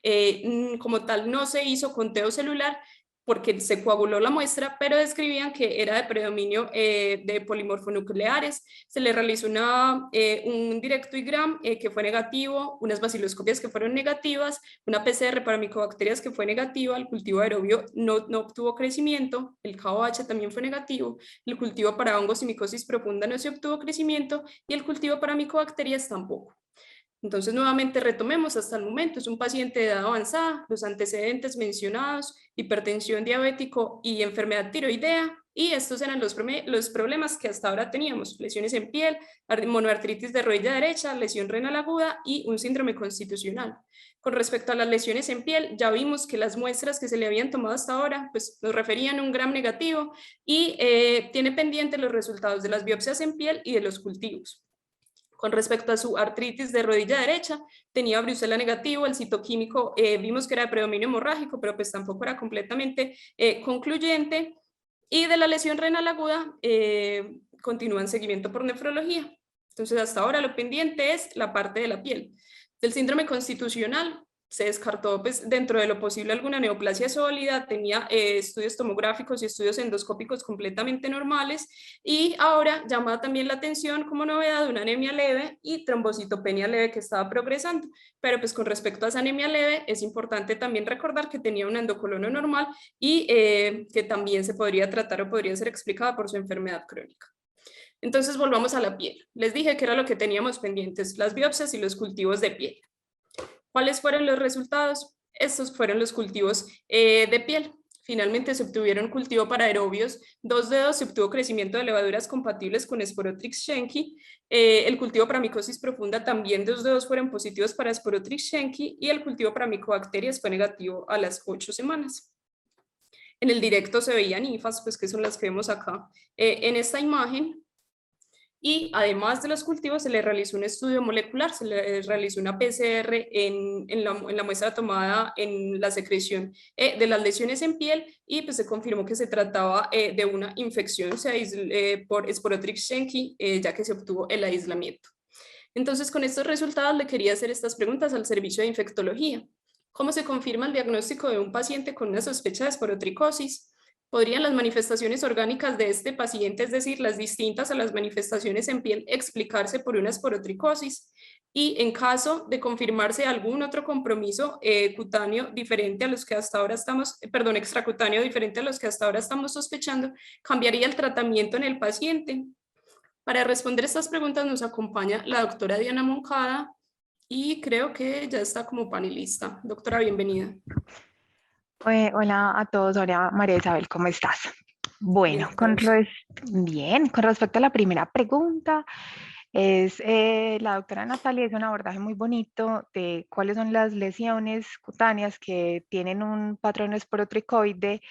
como tal no se hizo conteo celular porque se coaguló la muestra, pero describían que era de predominio de polimorfonucleares. Se le realizó un directo IgG que fue negativo, unas baciloscopias que fueron negativas, una PCR para micobacterias que fue negativa, el cultivo aerobio no obtuvo crecimiento, el KOH también fue negativo, el cultivo para hongos y micosis profunda no se obtuvo crecimiento, y el cultivo para micobacterias tampoco. Entonces, nuevamente retomemos, hasta el momento es un paciente de edad avanzada, los antecedentes mencionados, hipertensión, diabético y enfermedad tiroidea, y estos eran los problemas que hasta ahora teníamos: lesiones en piel, monoartritis de rodilla derecha, lesión renal aguda y un síndrome constitucional. Con respecto a las lesiones en piel, ya vimos que las muestras que se le habían tomado hasta ahora pues nos referían a un gram negativo, y tiene pendiente los resultados de las biopsias en piel y de los cultivos. Con respecto a su artritis de rodilla derecha, tenía Brucella negativo, el citoquímico vimos que era de predominio hemorrágico, pero pues tampoco era completamente concluyente, y de la lesión renal aguda continúa en seguimiento por nefrología. Entonces hasta ahora lo pendiente es la parte de la piel. Del síndrome constitucional, se descartó pues, dentro de lo posible alguna neoplasia sólida, tenía estudios tomográficos y estudios endoscópicos completamente normales, y ahora llama también la atención como novedad una anemia leve y trombocitopenia leve que estaba progresando, pero pues con respecto a esa anemia leve es importante también recordar que tenía un endocolono normal y que también se podría tratar o podría ser explicada por su enfermedad crónica. Entonces volvamos a la piel. Les dije que era lo que teníamos pendientes, las biopsias y los cultivos de piel. ¿Cuáles fueron los resultados? Estos fueron los cultivos de piel. Finalmente se obtuvieron cultivo para aerobios, 2 dedos se obtuvo crecimiento de levaduras compatibles con Sporotrix schenki, el cultivo para micosis profunda también 2 dedos fueron positivos para Sporotrix schenki y el cultivo para micobacterias fue negativo a las 8 semanas. En el directo se veían hifas, pues que son las que vemos acá en esta imagen. Y además de los cultivos se le realizó un estudio molecular, se le realizó una PCR en la muestra tomada en la secreción de las lesiones en piel y pues se confirmó que se trataba de una infección por Sporotrix schenki, ya que se obtuvo el aislamiento. Entonces, con estos resultados le quería hacer estas preguntas al servicio de infectología. ¿Cómo se confirma el diagnóstico de un paciente con una sospecha de esporotricosis? ¿Podrían las manifestaciones orgánicas de este paciente, es decir, las distintas a las manifestaciones en piel, explicarse por una esporotricosis? Y en caso de confirmarse algún otro compromiso cutáneo diferente a los que hasta ahora estamos, extracutáneo diferente a los que hasta ahora estamos sospechando, ¿cambiaría el tratamiento en el paciente? Para responder estas preguntas nos acompaña la doctora Diana Moncada y creo que ya está como panelista. Doctora, bienvenida. Hola a todos, hola María Isabel, ¿cómo estás? Bueno, bien, con respecto a la primera pregunta, la doctora Natalia hizo un abordaje muy bonito de cuáles son las lesiones cutáneas que tienen un patrón esporotricoide,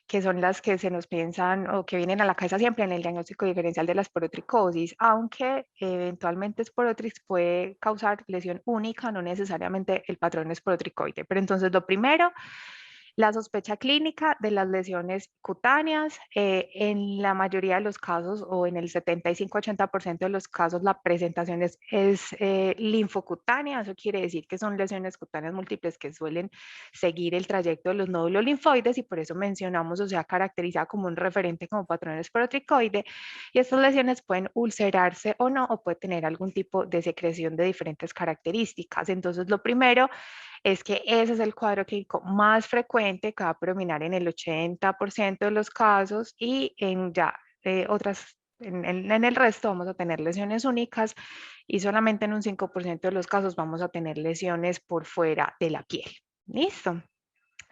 que son las que se nos piensan o que vienen a la cabeza siempre en el diagnóstico diferencial de la esporotricosis, aunque eventualmente esporotrix puede causar lesión única, no necesariamente el patrón esporotricoide. Pero entonces lo primero, la sospecha clínica de las lesiones cutáneas, en la mayoría de los casos o en el 75-80% de los casos la presentación es linfocutánea. Eso quiere decir que son lesiones cutáneas múltiples que suelen seguir el trayecto de los nódulos linfoides y por eso mencionamos, o sea, caracterizada como un referente como patrón esporotricoide, y estas lesiones pueden ulcerarse o no, o puede tener algún tipo de secreción de diferentes características. Entonces lo primero es que ese es el cuadro clínico más frecuente, que va a predominar en el 80% de los casos, y en ya en el resto vamos a tener lesiones únicas y solamente en un 5% de los casos vamos a tener lesiones por fuera de la piel. ¿Listo?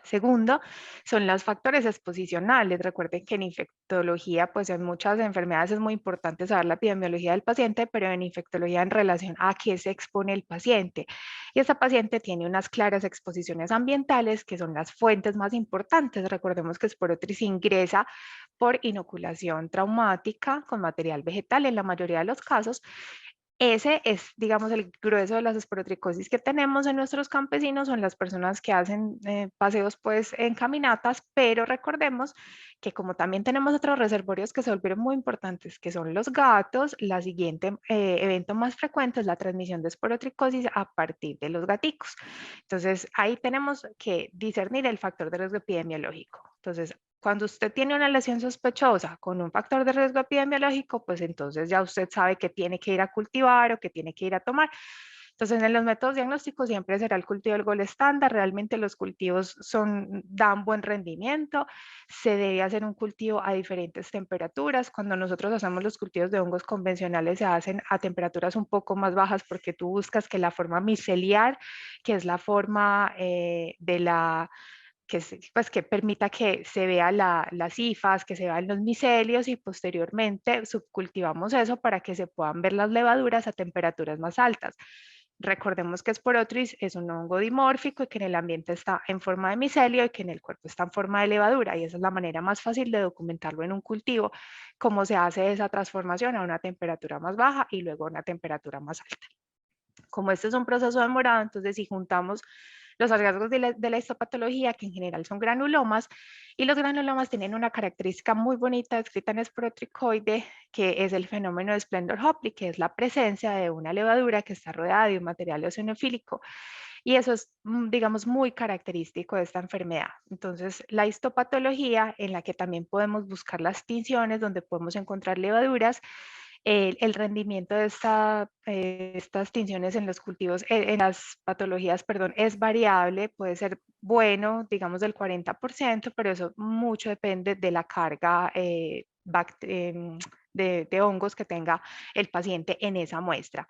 Segundo, son los factores exposicionales. Recuerden que en infectología, pues en muchas enfermedades es muy importante saber la epidemiología del paciente, pero en infectología en relación a qué se expone el paciente. Y esta paciente tiene unas claras exposiciones ambientales que son las fuentes más importantes. Recordemos que Sporotrix ingresa por inoculación traumática con material vegetal en la mayoría de los casos. Ese es, digamos, el grueso de las esporotricosis que tenemos en nuestros campesinos, son las personas que hacen paseos pues en caminatas, pero recordemos que como también tenemos otros reservorios que se volvieron muy importantes, que son los gatos, la siguiente evento más frecuente es la transmisión de esporotricosis a partir de los gaticos. Entonces ahí tenemos que discernir el factor de riesgo epidemiológico. Entonces, cuando usted tiene una lesión sospechosa con un factor de riesgo epidemiológico, pues entonces ya usted sabe que tiene que ir a cultivar o que tiene que ir a tomar. Entonces, en los métodos diagnósticos siempre será el cultivo del gol estándar. Realmente los cultivos dan buen rendimiento. Se debe hacer un cultivo a diferentes temperaturas. Cuando nosotros hacemos los cultivos de hongos convencionales, se hacen a temperaturas un poco más bajas porque tú buscas que la forma micelial, que es la forma pues, que permita que se vea las hifas, que se vean los micelios, y posteriormente subcultivamos eso para que se puedan ver las levaduras a temperaturas más altas. Recordemos que Sporotrix es un hongo dimórfico y que en el ambiente está en forma de micelio y que en el cuerpo está en forma de levadura, y esa es la manera más fácil de documentarlo en un cultivo, cómo se hace esa transformación a una temperatura más baja y luego a una temperatura más alta. Como este es un proceso demorado, entonces si juntamos los hallazgos de la histopatología, que en general son granulomas, y los granulomas tienen una característica muy bonita descrita en esporotricoide, que es el fenómeno de Splendor-Hopley, que es la presencia de una levadura que está rodeada de un material eosinofílico y eso es, digamos, muy característico de esta enfermedad. Entonces, la histopatología, en la que también podemos buscar las tinciones, donde podemos encontrar levaduras, el rendimiento de estas tinciones en los cultivos, en las patologías, perdón, es variable, puede ser bueno, digamos del 40%, pero eso mucho depende de la carga de hongos que tenga el paciente en esa muestra.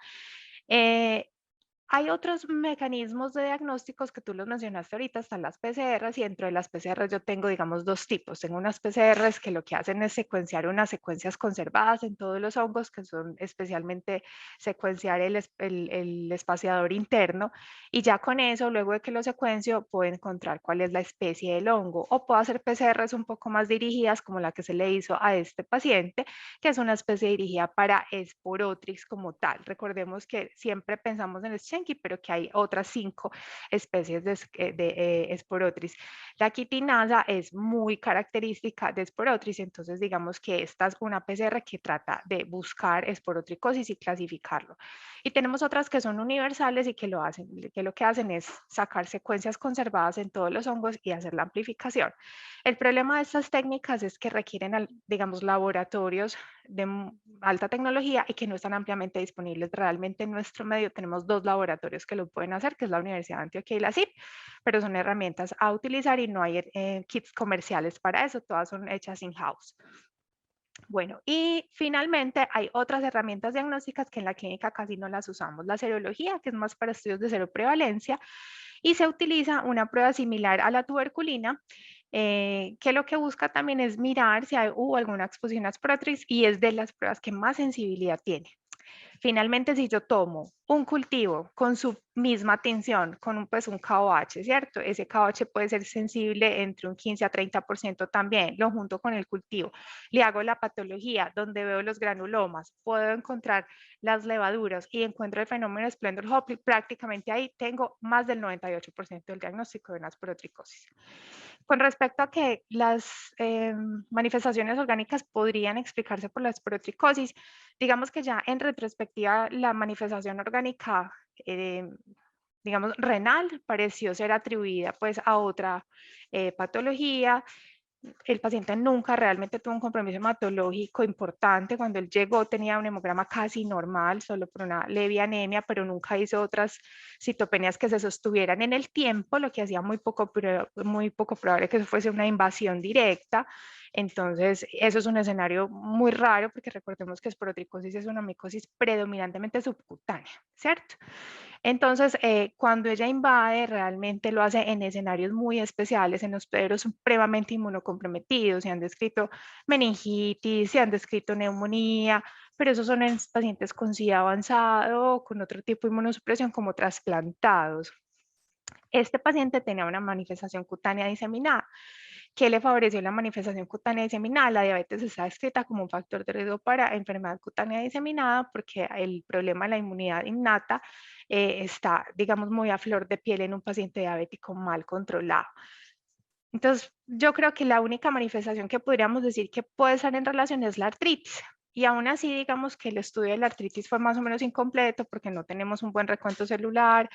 Hay otros mecanismos de diagnósticos que tú los mencionaste ahorita, están las PCRs, y dentro de las PCRs yo tengo, digamos, dos tipos. Tengo unas PCRs que lo que hacen es secuenciar unas secuencias conservadas en todos los hongos, que son especialmente secuenciar el espaciador interno, y ya con eso, luego de que lo secuencio, puedo encontrar cuál es la especie del hongo, o puedo hacer PCRs un poco más dirigidas, como la que se le hizo a este paciente, que es una especie dirigida para Sporotrix como tal. Recordemos que siempre pensamos en el Schenki, pero que hay otras 5 especies de Sporotrix. La quitinasa es muy característica de Sporotrix, entonces digamos que esta es una PCR que trata de buscar esporotricosis y clasificarlo. Y tenemos otras que son universales y que lo que hacen es sacar secuencias conservadas en todos los hongos y hacer la amplificación. El problema de estas técnicas es que requieren, digamos, laboratorios de alta tecnología y que no están ampliamente disponibles. Realmente en nuestro medio tenemos 2 laboratorios que lo pueden hacer, que es la Universidad de Antioquia y la CIP, pero son herramientas a utilizar y no hay kits comerciales para eso, todas son hechas in-house. Bueno, y finalmente hay otras herramientas diagnósticas que en la clínica casi no las usamos. La serología, que es más para estudios de seroprevalencia, y se utiliza una prueba similar a la tuberculina, que lo que busca también es mirar si hubo alguna exposición a Sporotrix, y es de las pruebas que más sensibilidad tiene. Finalmente, si yo tomo un cultivo con su misma tinción, con un KOH, ¿cierto? Ese KOH puede ser sensible entre un 15 a 30% también, lo junto con el cultivo. Le hago la patología donde veo los granulomas, puedo encontrar las levaduras y encuentro el fenómeno Splendor Hopkins, prácticamente ahí tengo más del 98% del diagnóstico de una esporotricosis. Con respecto a que las manifestaciones orgánicas podrían explicarse por la esporotricosis, digamos que ya en retrospectiva la manifestación orgánica, digamos, renal, pareció ser atribuida pues a otra patología. El paciente nunca realmente tuvo un compromiso hematológico importante. Cuando él llegó tenía un hemograma casi normal, solo por una leve anemia, pero nunca hizo otras citopenias que se sostuvieran en el tiempo, lo que hacía muy poco probable que eso fuese una invasión directa. Entonces, eso es un escenario muy raro, porque recordemos que esporotricosis es una micosis predominantemente subcutánea, ¿cierto? Entonces, cuando ella invade, realmente lo hace en escenarios muy especiales, en hospederos supremamente inmunocomprometidos. Se han descrito meningitis, se han descrito neumonía, pero esos son en pacientes con SIDA avanzado o con otro tipo de inmunosupresión como trasplantados. Este paciente tenía una manifestación cutánea diseminada. ¿Qué le favoreció la manifestación cutánea diseminada? La diabetes está descrita como un factor de riesgo para enfermedad cutánea diseminada, porque el problema de la inmunidad innata está, digamos, muy a flor de piel en un paciente diabético mal controlado. Entonces, yo creo que la única manifestación que podríamos decir que puede estar en relación es la artritis. Y aún así, digamos que el estudio de la artritis fue más o menos incompleto, porque no tenemos un buen recuento celular,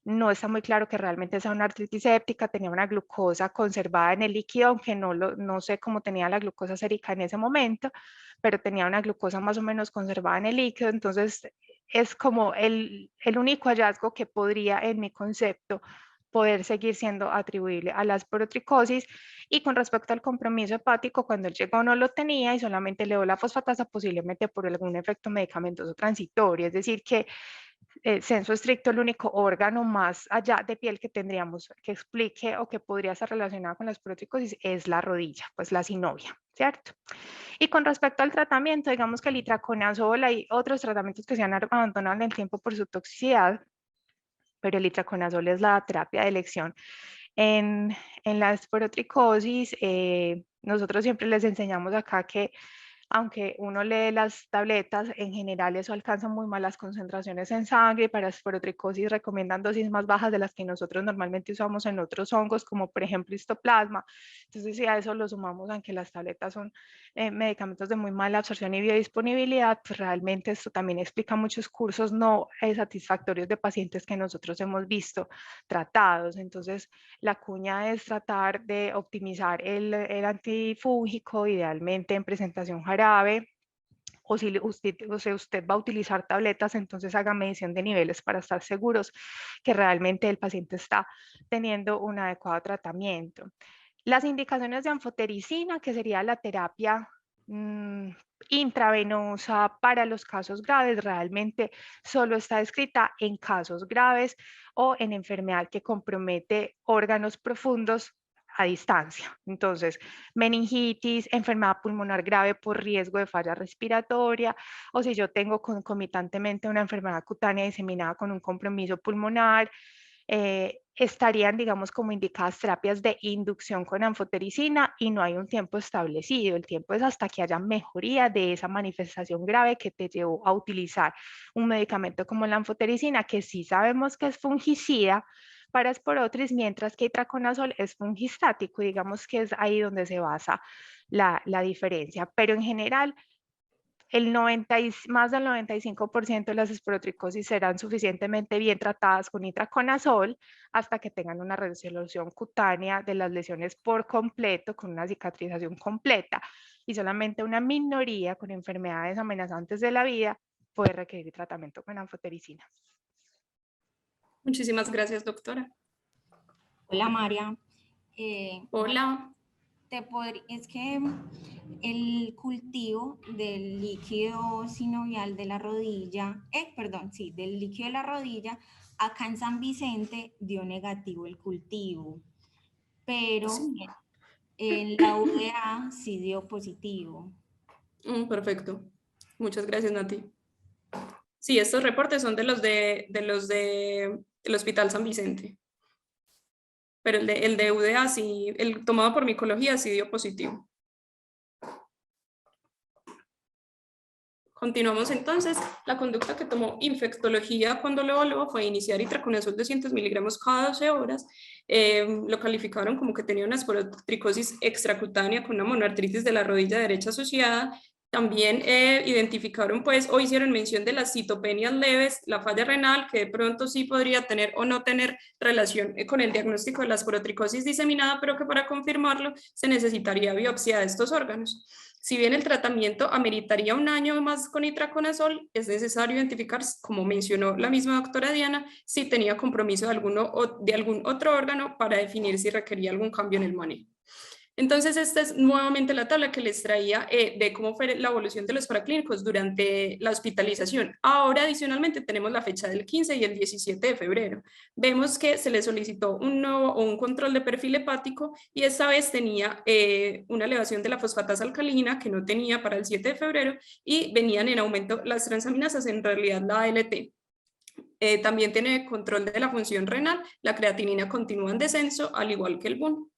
no está muy claro que realmente sea una artritis séptica. Tenía una glucosa conservada en el líquido, aunque no sé cómo tenía la glucosa sérica en ese momento, pero tenía una glucosa más o menos conservada en el líquido. Entonces, es como el único hallazgo que podría, en mi concepto, poder seguir siendo atribuible a la esporotricosis. Y con respecto al compromiso hepático, cuando él llegó no lo tenía y solamente le dio la fosfatasa, posiblemente por algún efecto medicamentoso transitorio. Es decir, que senso estricto, el único órgano más allá de piel que tendríamos que explique o que podría estar relacionado con la esporotricosis es la rodilla, pues la sinovia, ¿cierto? Y con respecto al tratamiento, digamos que el itraconazol, hay otros tratamientos que se han abandonado en el tiempo por su toxicidad, pero el itraconazol es la terapia de elección en la esporotricosis. Nosotros siempre les enseñamos acá que aunque uno lee las tabletas, en general eso alcanza muy malas concentraciones en sangre. Para esporotricosis recomiendan dosis más bajas de las que nosotros normalmente usamos en otros hongos, como por ejemplo histoplasma. Entonces, si a eso lo sumamos, aunque las tabletas son medicamentos de muy mala absorción y biodisponibilidad, pues realmente esto también explica muchos cursos no satisfactorios de pacientes que nosotros hemos visto tratados. Entonces, la cuña es tratar de optimizar el antifúngico, idealmente en presentación jarabe, o si usted va a utilizar tabletas, entonces haga medición de niveles para estar seguros que realmente el paciente está teniendo un adecuado tratamiento. Las indicaciones de anfotericina, que sería la terapia intravenosa para los casos graves, realmente solo está descrita en casos graves o en enfermedad que compromete órganos profundos a distancia. Entonces, meningitis, enfermedad pulmonar grave por riesgo de falla respiratoria, o si yo tengo concomitantemente una enfermedad cutánea diseminada con un compromiso pulmonar, estarían, digamos, como indicadas terapias de inducción con anfotericina, y no hay un tiempo establecido. El tiempo es hasta que haya mejoría de esa manifestación grave que te llevó a utilizar un medicamento como la anfotericina, que sí sabemos que es fungicida para Sporotris, mientras que itraconazol es fungistático. Digamos que es ahí donde se basa la diferencia. Pero en general, más del 95% de las esporotricosis serán suficientemente bien tratadas con itraconazol hasta que tengan una resolución cutánea de las lesiones por completo, con una cicatrización completa, y solamente una minoría con enfermedades amenazantes de la vida puede requerir tratamiento con anfotericina. Muchísimas gracias, doctora. Hola, María. Hola. Es que el cultivo del líquido sinovial de la rodilla, del líquido de la rodilla, acá en San Vicente dio negativo el cultivo, pero Sí. en la UDA sí dio positivo. Perfecto. Muchas gracias, Nati. Sí, estos reportes son de los del Hospital San Vicente. Pero el de UDA sí, el tomado por micología sí dio positivo. Continuamos entonces. La conducta que tomó infectología cuando lo evaluó fue iniciar itraconazol 200 miligramos cada 12 horas. Lo calificaron como que tenía una esporotricosis extracutánea con una monoartritis de la rodilla derecha asociada. También identificaron pues o hicieron mención de las citopenias leves, la falla renal, que de pronto sí podría tener o no tener relación con el diagnóstico de la esporotricosis diseminada, pero que para confirmarlo se necesitaría biopsia de estos órganos. Si bien el tratamiento ameritaría un año más con itraconazol, es necesario identificar, como mencionó la misma doctora Diana, si tenía compromiso de algún otro órgano para definir si requería algún cambio en el manejo. Entonces, esta es nuevamente la tabla que les traía de cómo fue la evolución de los paraclínicos durante la hospitalización. Ahora, adicionalmente, tenemos la fecha del 15 y el 17 de febrero. Vemos que se le solicitó un control de perfil hepático, y esta vez tenía una elevación de la fosfatasa alcalina que no tenía para el 7 de febrero, y venían en aumento las transaminasas, en realidad la ALT. También tiene control de la función renal, la creatinina continúa en descenso, al igual que el BUN.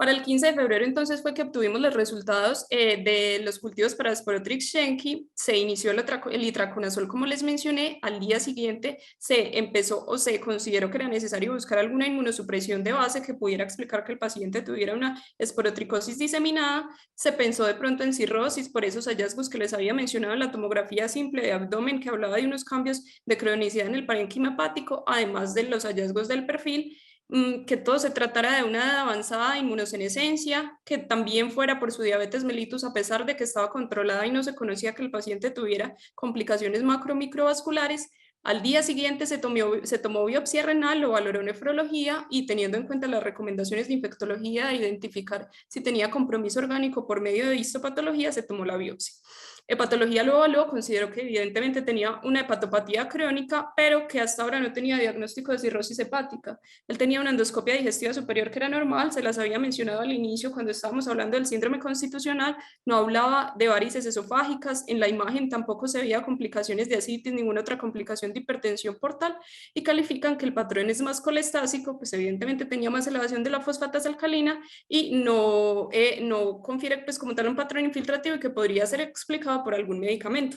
Para el 15 de febrero entonces fue que obtuvimos los resultados de los cultivos para Sporotrix Schenki. Se inició el itraconazol, como les mencioné. Al día siguiente se empezó o se consideró que era necesario buscar alguna inmunosupresión de base que pudiera explicar que el paciente tuviera una esporotricosis diseminada. Se pensó de pronto en cirrosis por esos hallazgos que les había mencionado en la tomografía simple de abdomen, que hablaba de unos cambios de cronicidad en el parénquima hepático, además de los hallazgos del perfil, que todo se tratara de una edad avanzada de inmunosenescencia, que también fuera por su diabetes mellitus, a pesar de que estaba controlada y no se conocía que el paciente tuviera complicaciones macro-microvasculares. Al día siguiente se tomó biopsia renal o valoró nefrología, y teniendo en cuenta las recomendaciones de infectología de identificar si tenía compromiso orgánico por medio de histopatología, se tomó la biopsia. Hepatología lo evaluó, consideró que evidentemente tenía una hepatopatía crónica, pero que hasta ahora no tenía diagnóstico de cirrosis hepática. Él tenía una endoscopia digestiva superior que era normal, se las había mencionado al inicio cuando estábamos hablando del síndrome constitucional, no hablaba de varices esofágicas, en la imagen tampoco se veía complicaciones de ascitis, ninguna otra complicación de hipertensión portal, y califican que el patrón es más colestásico, pues evidentemente tenía más elevación de la fosfatasa alcalina y no confiere pues como tal un patrón infiltrativo y que podría ser explicado por algún medicamento.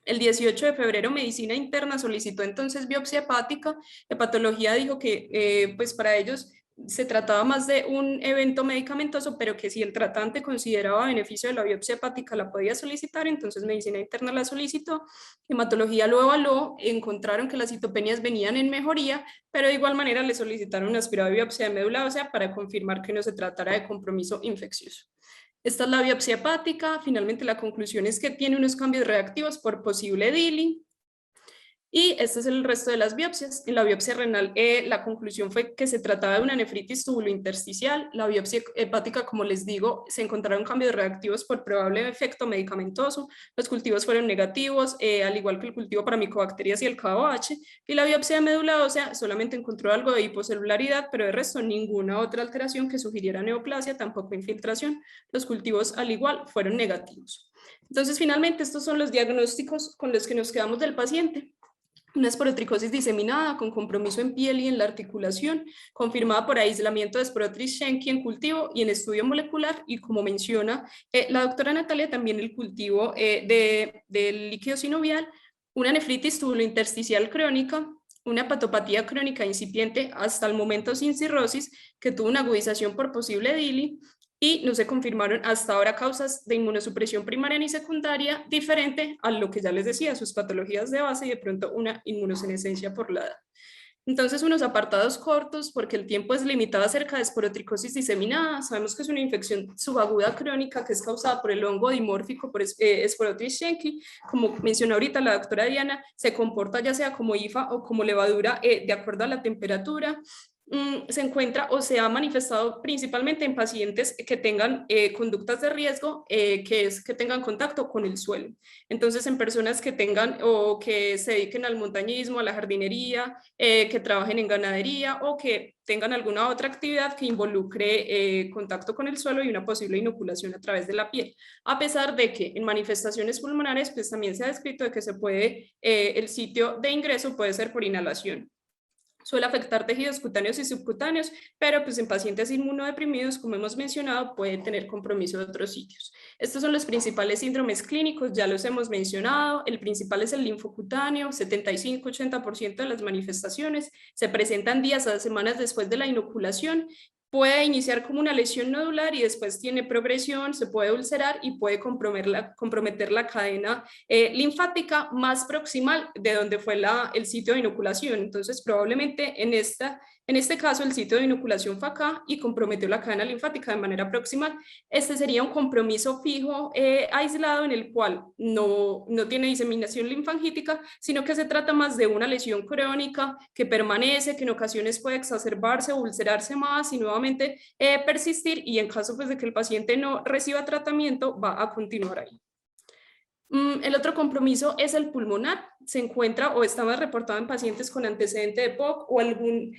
El 18 de febrero, Medicina Interna solicitó entonces biopsia hepática. Hepatología dijo que pues para ellos se trataba más de un evento medicamentoso, pero que si el tratante consideraba beneficio de la biopsia hepática la podía solicitar, entonces Medicina Interna la solicitó. Hematología lo evaluó, encontraron que las citopenias venían en mejoría, pero de igual manera le solicitaron una aspirada biopsia de médula ósea para confirmar que no se tratara de compromiso infeccioso. Esta es la biopsia hepática. Finalmente la conclusión es que tiene unos cambios reactivos por posible DILI. Y este es el resto de las biopsias. En la biopsia renal, la conclusión fue que se trataba de una nefritis tubulointersticial. La biopsia hepática, como les digo, se encontraron cambios reactivos por probable efecto medicamentoso. Los cultivos fueron negativos, al igual que el cultivo para micobacterias y el KOH. Y la biopsia de médula ósea solamente encontró algo de hipocelularidad, pero de resto ninguna otra alteración que sugiriera neoplasia, tampoco infiltración. Los cultivos, al igual, fueron negativos. Entonces, finalmente, estos son los diagnósticos con los que nos quedamos del paciente. Una esporotricosis diseminada con compromiso en piel y en la articulación, confirmada por aislamiento de Sporotris schenckii en cultivo y en estudio molecular, y como menciona la doctora Natalia, también el cultivo del líquido sinovial, una nefritis tubulointersticial crónica, una hepatopatía crónica incipiente hasta el momento sin cirrosis, que tuvo una agudización por posible DILI, y no se confirmaron hasta ahora causas de inmunosupresión primaria ni secundaria, diferente a lo que ya les decía, sus patologías de base y de pronto una inmunosenescencia por la edad. Entonces, unos apartados cortos, porque el tiempo es limitado acerca de esporotricosis diseminada. Sabemos que es una infección subaguda crónica que es causada por el hongo dimórfico, por Sporotris schenckii. Como mencionó ahorita la doctora Diana, se comporta ya sea como hifa o como levadura de acuerdo a la temperatura. Se encuentra o se ha manifestado principalmente en pacientes que tengan conductas de riesgo, que es que tengan contacto con el suelo. Entonces, en personas que tengan o que se dediquen al montañismo, a la jardinería, que trabajen en ganadería o que tengan alguna otra actividad que involucre contacto con el suelo y una posible inoculación a través de la piel. A pesar de que en manifestaciones pulmonares, pues también se ha descrito de que se puede, el sitio de ingreso puede ser por inhalación. Suele afectar tejidos cutáneos y subcutáneos, pero pues en pacientes inmunodeprimidos, como hemos mencionado, pueden tener compromiso de otros sitios. Estos son los principales síndromes clínicos, ya los hemos mencionado. El principal es el linfocutáneo, 75-80% de las manifestaciones se presentan días a semanas después de la inoculación. Puede iniciar como una lesión nodular y después tiene progresión, se puede ulcerar y puede comprometer la cadena linfática más proximal de donde fue el sitio de inoculación. Entonces, probablemente en este caso el sitio de inoculación fue acá y comprometió la cadena linfática de manera proximal. Este sería un compromiso fijo aislado en el cual no tiene diseminación linfangítica, sino que se trata más de una lesión crónica que permanece, que en ocasiones puede exacerbarse o ulcerarse más y nuevamente persistir, y en caso pues de que el paciente no reciba tratamiento va a continuar ahí. El otro compromiso es el pulmonar. Se encuentra o está más reportado en pacientes con antecedente de POC o algún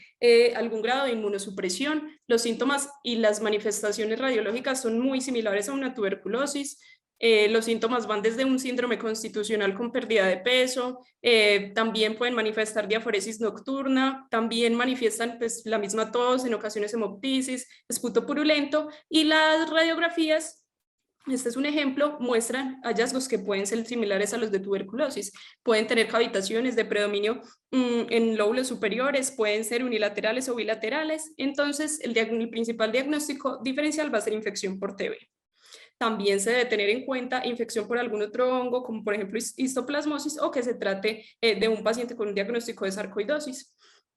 grado de inmunosupresión. Los síntomas y las manifestaciones radiológicas son muy similares a una tuberculosis. Los síntomas van desde un síndrome constitucional con pérdida de peso, también pueden manifestar diaforesis nocturna, también manifiestan pues, la misma tos, en ocasiones hemoptisis, esputo purulento, y las radiografías, este es un ejemplo, muestran hallazgos que pueden ser similares a los de tuberculosis. Pueden tener cavitaciones de predominio en lóbulos superiores, pueden ser unilaterales o bilaterales. Entonces, el principal diagnóstico diferencial va a ser infección por TB. También se debe tener en cuenta infección por algún otro hongo, como por ejemplo histoplasmosis, o que se trate de un paciente con un diagnóstico de sarcoidosis.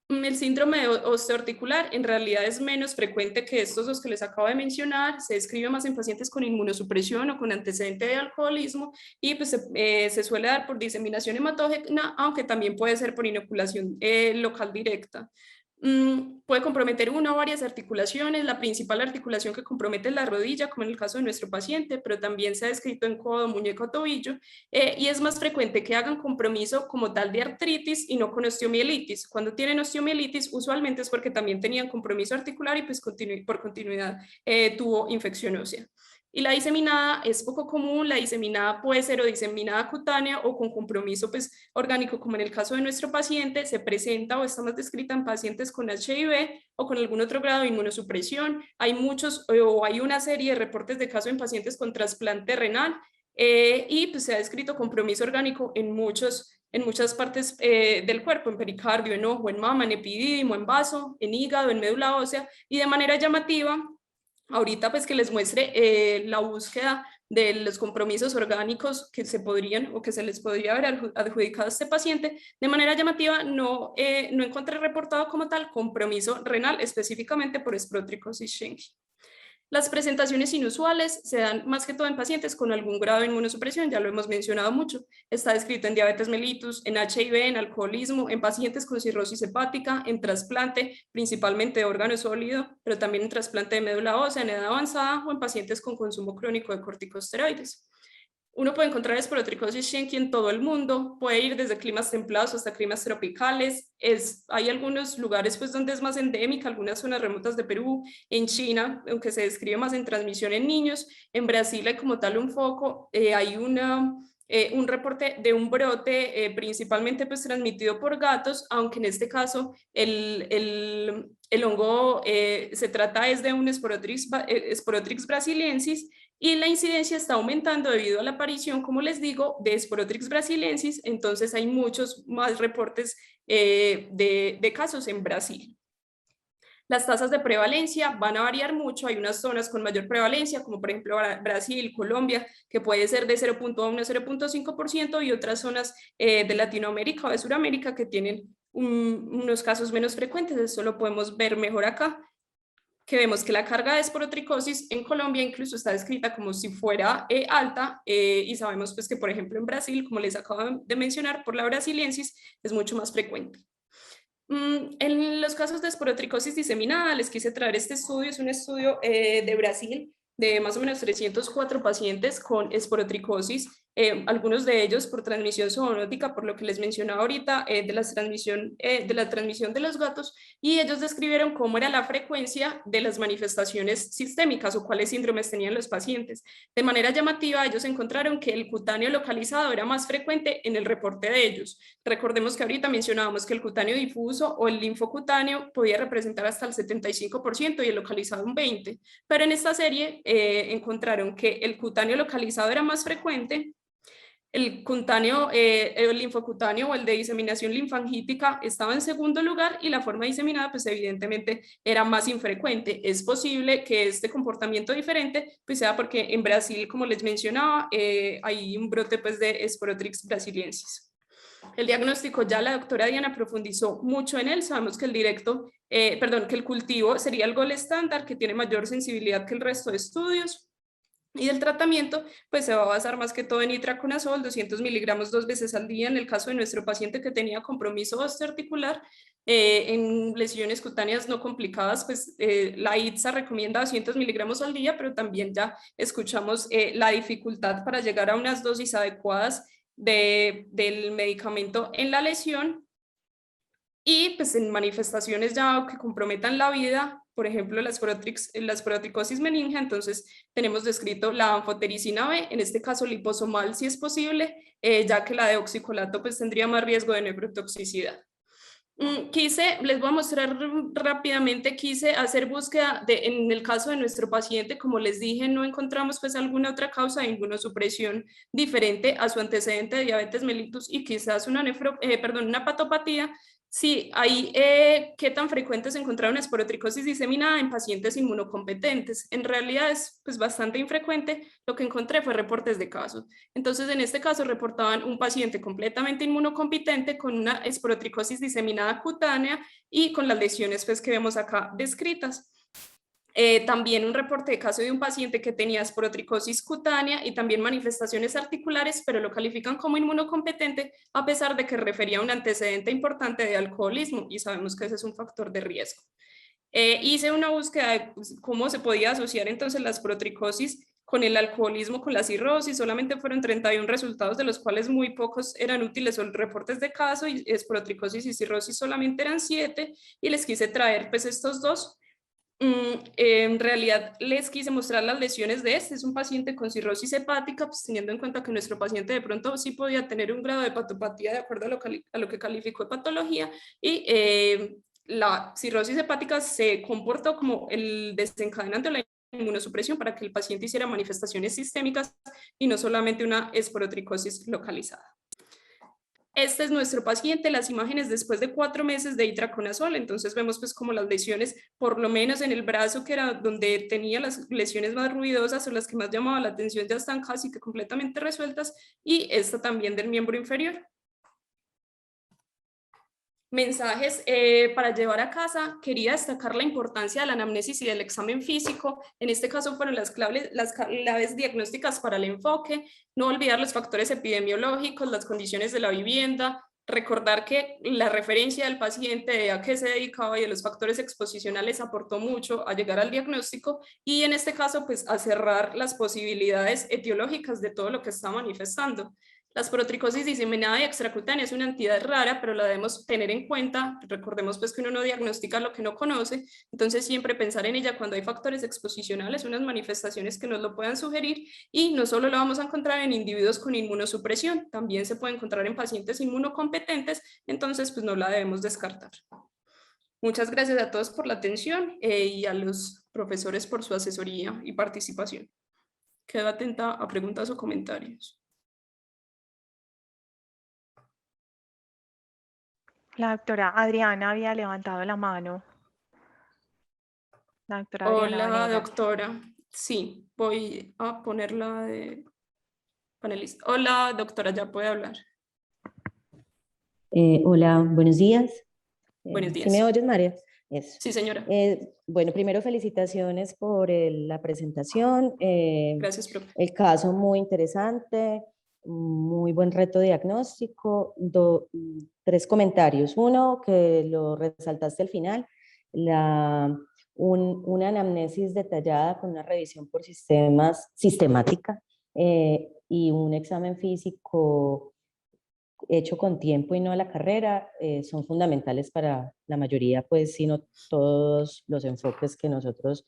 El síndrome osteoarticular en realidad es menos frecuente que estos dos que les acabo de mencionar, se describe más en pacientes con inmunosupresión o con antecedente de alcoholismo y pues se suele dar por diseminación hematógena, aunque también puede ser por inoculación local directa. Puede comprometer una o varias articulaciones. La principal articulación que compromete es la rodilla, como en el caso de nuestro paciente, pero también se ha descrito en codo, muñeca o tobillo, y es más frecuente que hagan compromiso como tal de artritis y no con osteomielitis. Cuando tienen osteomielitis, usualmente es porque también tenían compromiso articular y pues por continuidad tuvo infección ósea. Y la diseminada es poco común. La diseminada puede ser o diseminada cutánea o con compromiso pues, orgánico, como en el caso de nuestro paciente. Se presenta o está más descrita en pacientes con HIV o con algún otro grado de inmunosupresión. Hay muchos o hay una serie de reportes de casos en pacientes con trasplante renal y pues, se ha descrito compromiso orgánico en muchas partes del cuerpo, en pericardio, en ojo, en mama, en epidídimo, en vaso, en hígado, en médula ósea, y de manera llamativa. Ahorita pues que les muestre la búsqueda de los compromisos orgánicos que se podrían o que se les podría haber adjudicado a este paciente. De manera llamativa no encontré reportado como tal compromiso renal específicamente por esporotricosis Schenck. Las presentaciones inusuales se dan más que todo en pacientes con algún grado de inmunosupresión, ya lo hemos mencionado mucho. Está descrito en diabetes mellitus, en HIV, en alcoholismo, en pacientes con cirrosis hepática, en trasplante, principalmente de órgano sólido, pero también en trasplante de médula ósea en edad avanzada o en pacientes con consumo crónico de corticosteroides. Uno puede encontrar esporotricosis Schenck en todo el mundo, puede ir desde climas templados hasta climas tropicales. Hay algunos lugares pues, donde es más endémica, algunas zonas remotas de Perú, en China, aunque se describe más en transmisión en niños. En Brasil hay como tal un foco, hay un reporte de un brote principalmente pues, transmitido por gatos, aunque en este caso el hongo se trata es de un Sporotrix brasiliensis, y la incidencia está aumentando debido a la aparición, como les digo, de Sporotrix brasiliensis. Entonces hay muchos más reportes de casos en Brasil. Las tasas de prevalencia van a variar mucho. Hay unas zonas con mayor prevalencia, como por ejemplo Brasil, Colombia, que puede ser de 0.1 a 0.5%, y otras zonas de Latinoamérica o de Sudamérica que tienen unos casos menos frecuentes. Esto lo podemos ver mejor acá, que vemos que la carga de esporotricosis en Colombia incluso está descrita como si fuera alta, y sabemos pues que por ejemplo en Brasil, como les acabo de mencionar, por la brasiliensis es mucho más frecuente. En los casos de esporotricosis diseminada les quise traer este estudio. Es un estudio de Brasil de más o menos 304 pacientes con esporotricosis, algunos de ellos por transmisión zoonótica, por lo que les mencionaba ahorita, de la transmisión de los gatos, y ellos describieron cómo era la frecuencia de las manifestaciones sistémicas o cuáles síndromes tenían los pacientes. De manera llamativa, ellos encontraron que el cutáneo localizado era más frecuente en el reporte de ellos. Recordemos que ahorita mencionábamos que el cutáneo difuso o el linfocutáneo podía representar hasta el 75% y el localizado un 20%, pero en esta serie encontraron que el cutáneo localizado era más frecuente, el linfocutáneo o el de diseminación linfangítica estaba en segundo lugar, y la forma diseminada pues evidentemente era más infrecuente. Es posible que este comportamiento diferente pues sea porque en Brasil, como les mencionaba, hay un brote pues de Sporotrix brasiliensis. El diagnóstico, ya la doctora Diana profundizó mucho en él. Sabemos que que el cultivo sería el gold estándar, que tiene mayor sensibilidad que el resto de estudios. Y del tratamiento, pues se va a basar más que todo en itraconazol, 200 miligramos 2 veces al día. En el caso de nuestro paciente que tenía compromiso osteoarticular, en lesiones cutáneas no complicadas, pues la ITSA recomienda 200 miligramos al día, pero también ya escuchamos la dificultad para llegar a unas dosis adecuadas del medicamento en la lesión. Y pues en manifestaciones ya que comprometan la vida, por ejemplo la esporotricosis meningia, entonces tenemos descrito la anfotericina B, en este caso liposomal si es posible, ya que la de oxicolato pues tendría más riesgo de neurotoxicidad. Les voy a mostrar rápidamente, quise hacer búsqueda en el caso de nuestro paciente. Como les dije, no encontramos pues alguna otra causa de inmunosupresión diferente a su antecedente de diabetes mellitus y quizás una patopatía. Sí, ¿qué tan frecuente es encontrar una esporotricosis diseminada en pacientes inmunocompetentes? En realidad es pues, bastante infrecuente. Lo que encontré fue reportes de casos. Entonces, en este caso reportaban un paciente completamente inmunocompetente con una esporotricosis diseminada cutánea y con las lesiones pues, que vemos acá descritas. También un reporte de caso de un paciente que tenía esporotricosis cutánea y también manifestaciones articulares, pero lo califican como inmunocompetente a pesar de que refería a un antecedente importante de alcoholismo y sabemos que ese es un factor de riesgo. Hice una búsqueda de cómo se podía asociar entonces la esporotricosis con el alcoholismo, con la cirrosis. Solamente fueron 31 resultados, de los cuales muy pocos eran útiles o reportes de caso, y esporotricosis y cirrosis solamente eran 7, y les quise traer pues estos dos. En realidad les quise mostrar las lesiones de este. Es un paciente con cirrosis hepática, pues teniendo en cuenta que nuestro paciente de pronto sí podía tener un grado de hepatopatía de acuerdo a lo que calificó de patología, y la cirrosis hepática se comportó como el desencadenante de la inmunosupresión para que el paciente hiciera manifestaciones sistémicas y no solamente una esporotricosis localizada. Este es nuestro paciente, las imágenes después de 4 meses de itraconazol. Entonces vemos pues como las lesiones, por lo menos en el brazo, que era donde tenía las lesiones más ruidosas o las que más llamaban la atención, ya están casi que completamente resueltas, y esta también del miembro inferior. Mensajes para llevar a casa. Quería destacar la importancia de la anamnesis y del examen físico. En este caso fueron las claves diagnósticas para el enfoque. No olvidar los factores epidemiológicos, las condiciones de la vivienda, recordar que la referencia del paciente, a qué se dedicaba y de los factores exposicionales aportó mucho a llegar al diagnóstico, y en este caso pues a cerrar las posibilidades etiológicas de todo lo que está manifestando. La esporotricosis diseminada y extracutánea es una entidad rara, pero la debemos tener en cuenta. Recordemos pues que uno no diagnostica lo que no conoce, entonces siempre pensar en ella cuando hay factores exposicionales, unas manifestaciones que nos lo puedan sugerir, y no solo lo vamos a encontrar en individuos con inmunosupresión, también se puede encontrar en pacientes inmunocompetentes, entonces pues no la debemos descartar. Muchas gracias a todos por la atención y a los profesores por su asesoría y participación. Quedo atenta a preguntas o comentarios. La doctora Adriana había levantado la mano. La doctora Adriana Hola, Vanegas. doctora. Sí, voy a ponerla de panelista. Hola, doctora, ya puede hablar. Hola, buenos días. Buenos ¿Sí días. me oyes, María? Eso. Sí, señora. Bueno, primero felicitaciones por la presentación. Gracias, profe. El caso muy interesante, muy buen reto diagnóstico. 3 comentarios. Uno, que lo resaltaste al final, una anamnesis detallada con una revisión por sistemas sistemática y un examen físico hecho con tiempo y no a la carrera, son fundamentales para la mayoría, pues, sino todos los enfoques que nosotros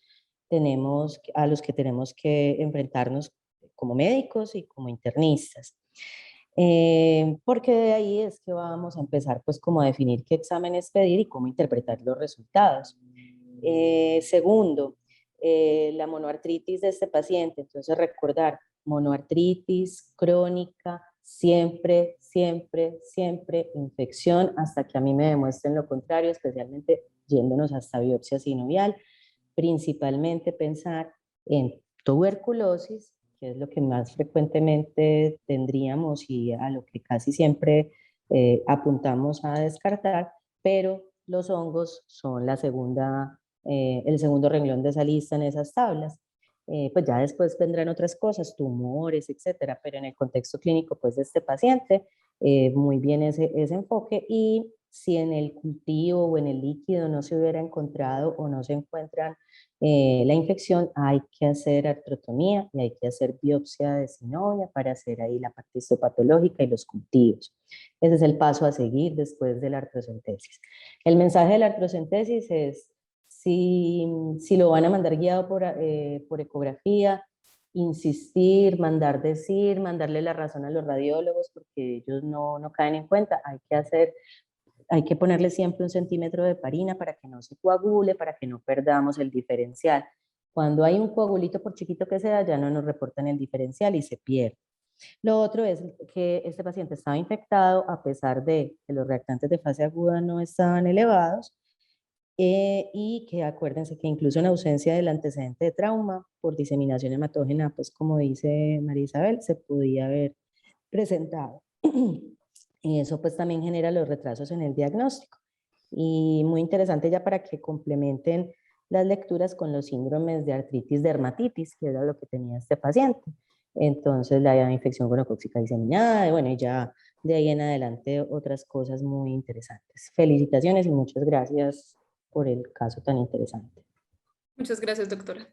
tenemos, a los que tenemos que enfrentarnos como médicos y como internistas. Porque de ahí es que vamos a empezar, pues, como a definir qué exámenes pedir y cómo interpretar los resultados. Segundo, la monoartritis de este paciente. Entonces, recordar, monoartritis crónica, siempre, siempre, siempre infección hasta que a mí me demuestren lo contrario, especialmente yéndonos hasta biopsia sinovial. Principalmente pensar en tuberculosis, que es lo que más frecuentemente tendríamos y a lo que casi siempre apuntamos a descartar, pero los hongos son el segundo renglón de esa lista en esas tablas. Pues ya después vendrán otras cosas, tumores, etcétera, pero en el contexto clínico pues de este paciente, muy bien ese enfoque. Y si en el cultivo o en el líquido no se hubiera encontrado o no se encuentran la infección, hay que hacer artrotomía y hay que hacer biopsia de sinovia para hacer ahí la parte histopatológica y los cultivos. Ese es el paso a seguir después de la artrocentesis. El mensaje de la artrocentesis es, si lo van a mandar guiado por ecografía, insistir, mandar decir, mandarle la razón a los radiólogos porque ellos no caen en cuenta. Hay que ponerle siempre 1 centímetro de heparina para que no se coagule, para que no perdamos el diferencial. Cuando hay un coagulito, por chiquito que sea, ya no nos reportan el diferencial y se pierde. Lo otro es que este paciente estaba infectado a pesar de que los reactantes de fase aguda no estaban elevados, y que acuérdense que incluso en ausencia del antecedente de trauma por diseminación hematógena, pues como dice María Isabel, se podía haber presentado. Y eso pues también genera los retrasos en el diagnóstico. Y muy interesante ya para que complementen las lecturas con los síndromes de artritis dermatitis, que era lo que tenía este paciente. Entonces la infección gonocócica diseminada, y bueno, y ya de ahí en adelante otras cosas muy interesantes. Felicitaciones y muchas gracias por el caso tan interesante. Muchas gracias, doctora.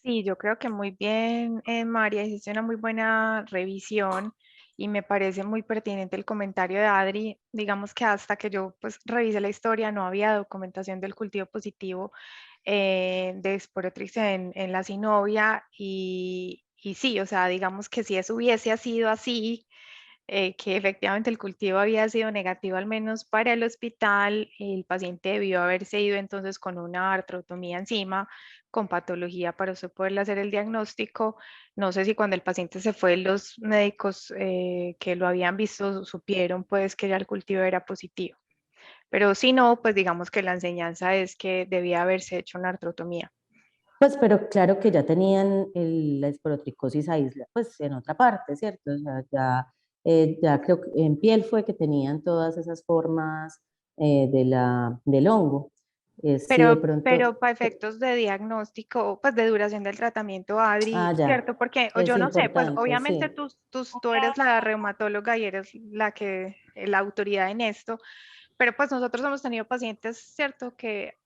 Sí, yo creo que muy bien, María, hiciste una muy buena revisión y me parece muy pertinente el comentario de Adri. Digamos que hasta que yo pues revisé la historia no había documentación del cultivo positivo de Sporotrix en la synovia y sí, o sea, digamos que si eso hubiese sido así, que efectivamente el cultivo había sido negativo al menos para el hospital, el paciente debió haberse ido entonces con una artrotomía encima, con patología para usted poderle hacer el diagnóstico. No sé si cuando el paciente se fue, los médicos que lo habían visto supieron pues que ya el cultivo era positivo. Pero si no, pues digamos que la enseñanza es que debía haberse hecho una artrotomía. Pues, pero claro que ya tenían la esporotricosis aísla, pues en otra parte, ¿cierto? O sea, ya creo que en piel fue que tenían todas esas formas del hongo. Sí, de Pero pronto, para efectos de diagnóstico, pues de duración del tratamiento, Adri, ya, ¿cierto? Porque, o es yo no sé, pues importante, obviamente sí. tú eres la reumatóloga y eres la autoridad en esto, pero pues nosotros hemos tenido pacientes, ¿cierto? Que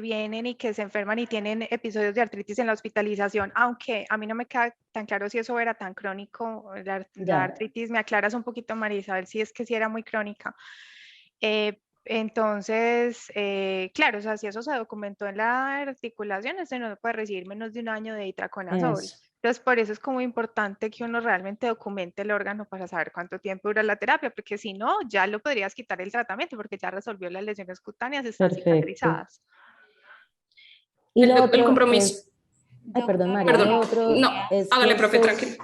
vienen y que se enferman y tienen episodios de artritis en la hospitalización, aunque a mí no me queda tan claro si eso era tan crónico, la Ya, artritis, me aclaras un poquito, María Isabel, si es que sí era muy crónica. Entonces, claro, o sea, si eso se documentó en la articulación, este no puede recibir menos de un año de itraconazol. eso. Entonces, por eso es como importante que uno realmente documente el órgano para saber cuánto tiempo dura la terapia, porque si no, ya lo podrías quitar el tratamiento porque ya resolvió las lesiones cutáneas, están Perfecto. cicatrizadas. Y lo El otro compromiso. es, ay, perdón, Doctora, María, Perdón, lo otro no, es que hágale, profe, tranquilo.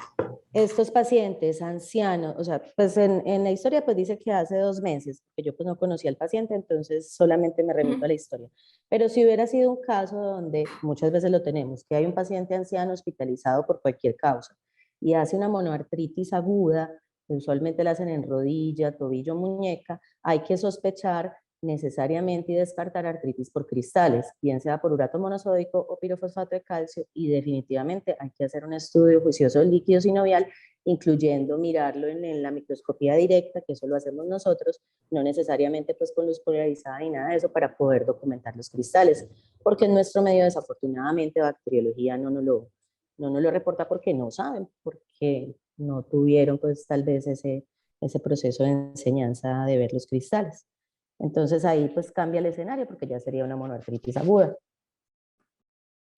estos pacientes ancianos, o sea, pues en la historia pues dice que hace 2 meses, que yo pues no conocía al paciente, entonces solamente me remito a la historia. Pero si hubiera sido un caso donde muchas veces lo tenemos, que hay un paciente anciano hospitalizado por cualquier causa y hace una monoartritis aguda, que usualmente la hacen en rodilla, tobillo, muñeca, hay que sospechar necesariamente y descartar artritis por cristales, bien sea por urato monosódico o pirofosfato de calcio, y definitivamente hay que hacer un estudio juicioso del líquido sinovial, incluyendo mirarlo en la microscopía directa, que eso lo hacemos nosotros, no necesariamente pues con luz polarizada ni nada de eso, para poder documentar los cristales, porque en nuestro medio desafortunadamente bacteriología no nos lo reporta porque no saben, porque no tuvieron pues tal vez ese proceso de enseñanza de ver los cristales. Entonces ahí pues cambia el escenario porque ya sería una monoartritis aguda.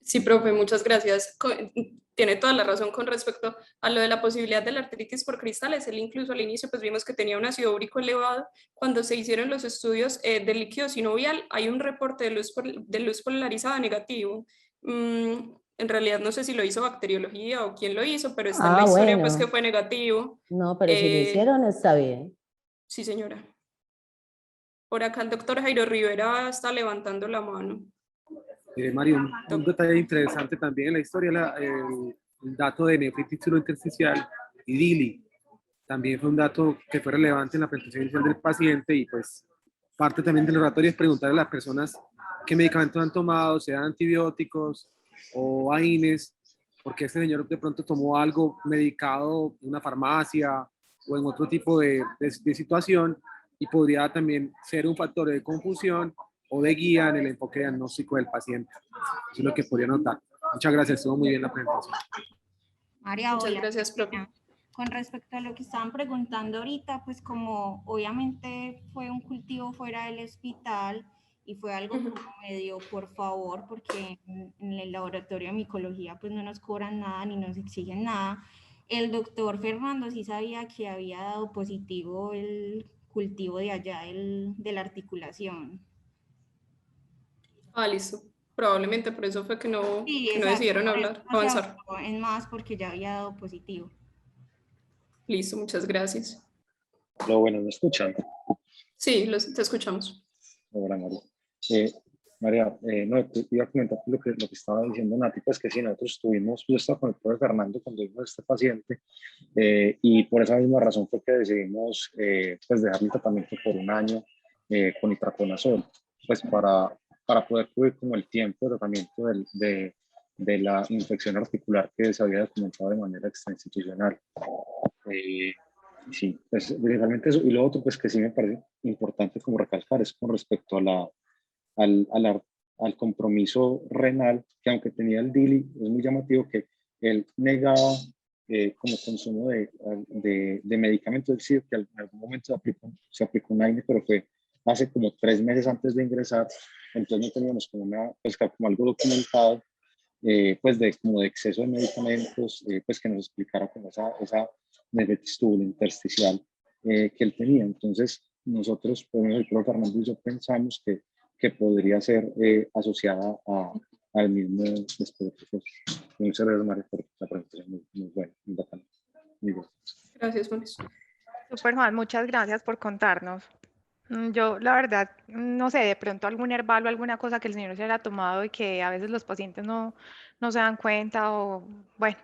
Sí, profe, muchas gracias. Tiene toda la razón con respecto a lo de la posibilidad de la artritis por cristales. Él incluso al inicio pues vimos que tenía un ácido úrico elevado. Cuando se hicieron los estudios del líquido sinovial, hay un reporte de luz polarizada negativo. En realidad no sé si lo hizo bacteriología o quién lo hizo, pero está en la Ah, historia pues que bueno. fue negativo. No, pero si lo Eh, hicieron está bien. sí, señora. Por acá el doctor Jairo Rivera está levantando la mano. Mario, un detalle interesante también en la historia, el dato de nefritis surointersticial y DILI. También fue un dato que fue relevante en la presentación inicial del paciente y pues parte también del laboratorio es preguntarle a las personas qué medicamentos han tomado, sean antibióticos o AINES, porque este señor de pronto tomó algo medicado en una farmacia o en otro tipo de situación y podría también ser un factor de confusión o de guía en el enfoque diagnóstico del paciente. Eso es lo que podría notar. Muchas gracias, estuvo muy bien la presentación. María, Muchas hola. gracias, profe. Con respecto a lo que estaban preguntando ahorita, pues como obviamente fue un cultivo fuera del hospital y fue algo como medio por favor, porque en el laboratorio de micología pues no nos cobran nada ni nos exigen nada, el doctor Fernando sí sabía que había dado positivo el cultivo de allá de la articulación. Ah, listo. Probablemente por eso fue Sí, que no exacto, decidieron por eso hablar, no se avanzar. avanzó en más porque ya había dado positivo. Listo, muchas gracias. Lo bueno, ¿me escuchan? Sí, te escuchamos. Hola, María. María, no, te iba a comentar lo que estaba diciendo Nati, pues que sí, nosotros estuvimos, yo estaba con el profe Fernando cuando vimos este paciente y por esa misma razón fue que decidimos pues dejar el tratamiento por un año con itraconazol, pues para para poder cubrir como el tiempo de tratamiento de la infección articular que se había documentado de manera extrainstitucional. Sí, pues realmente eso. Y lo otro pues que sí me parece importante como recalcar es con respecto a al compromiso renal, que aunque tenía el DILI, es muy llamativo que él negaba como consumo de medicamentos, es decir, que en algún momento se aplicó un AINE, pero fue hace como 3 meses antes de ingresar, entonces no teníamos como, pues, como algo documentado, pues como de exceso de medicamentos, pues que nos explicara como esa nefritis intersticial que él tenía. Entonces nosotros, por ejemplo, el profe Fernando y yo pensamos que podría ser asociada al mismo despecho. Muchas gracias, María, por la presentación, muy buena, muy bacana. Muy bien. Gracias, Juanes. Super Juan, muchas gracias por contarnos. Yo, la verdad, no sé, de pronto algún herbal o alguna cosa que el señor se haya tomado y que a veces los pacientes no se dan cuenta o, bueno,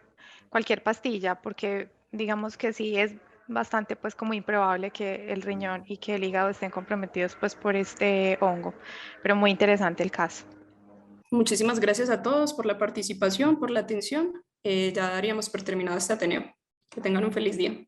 cualquier pastilla, porque digamos que sí es bastante pues como improbable que el riñón y que el hígado estén comprometidos pues por este hongo, pero muy interesante el caso. Muchísimas gracias a todos por la participación, por la atención. Ya daríamos por terminado este Ateneo. Que tengan un feliz día.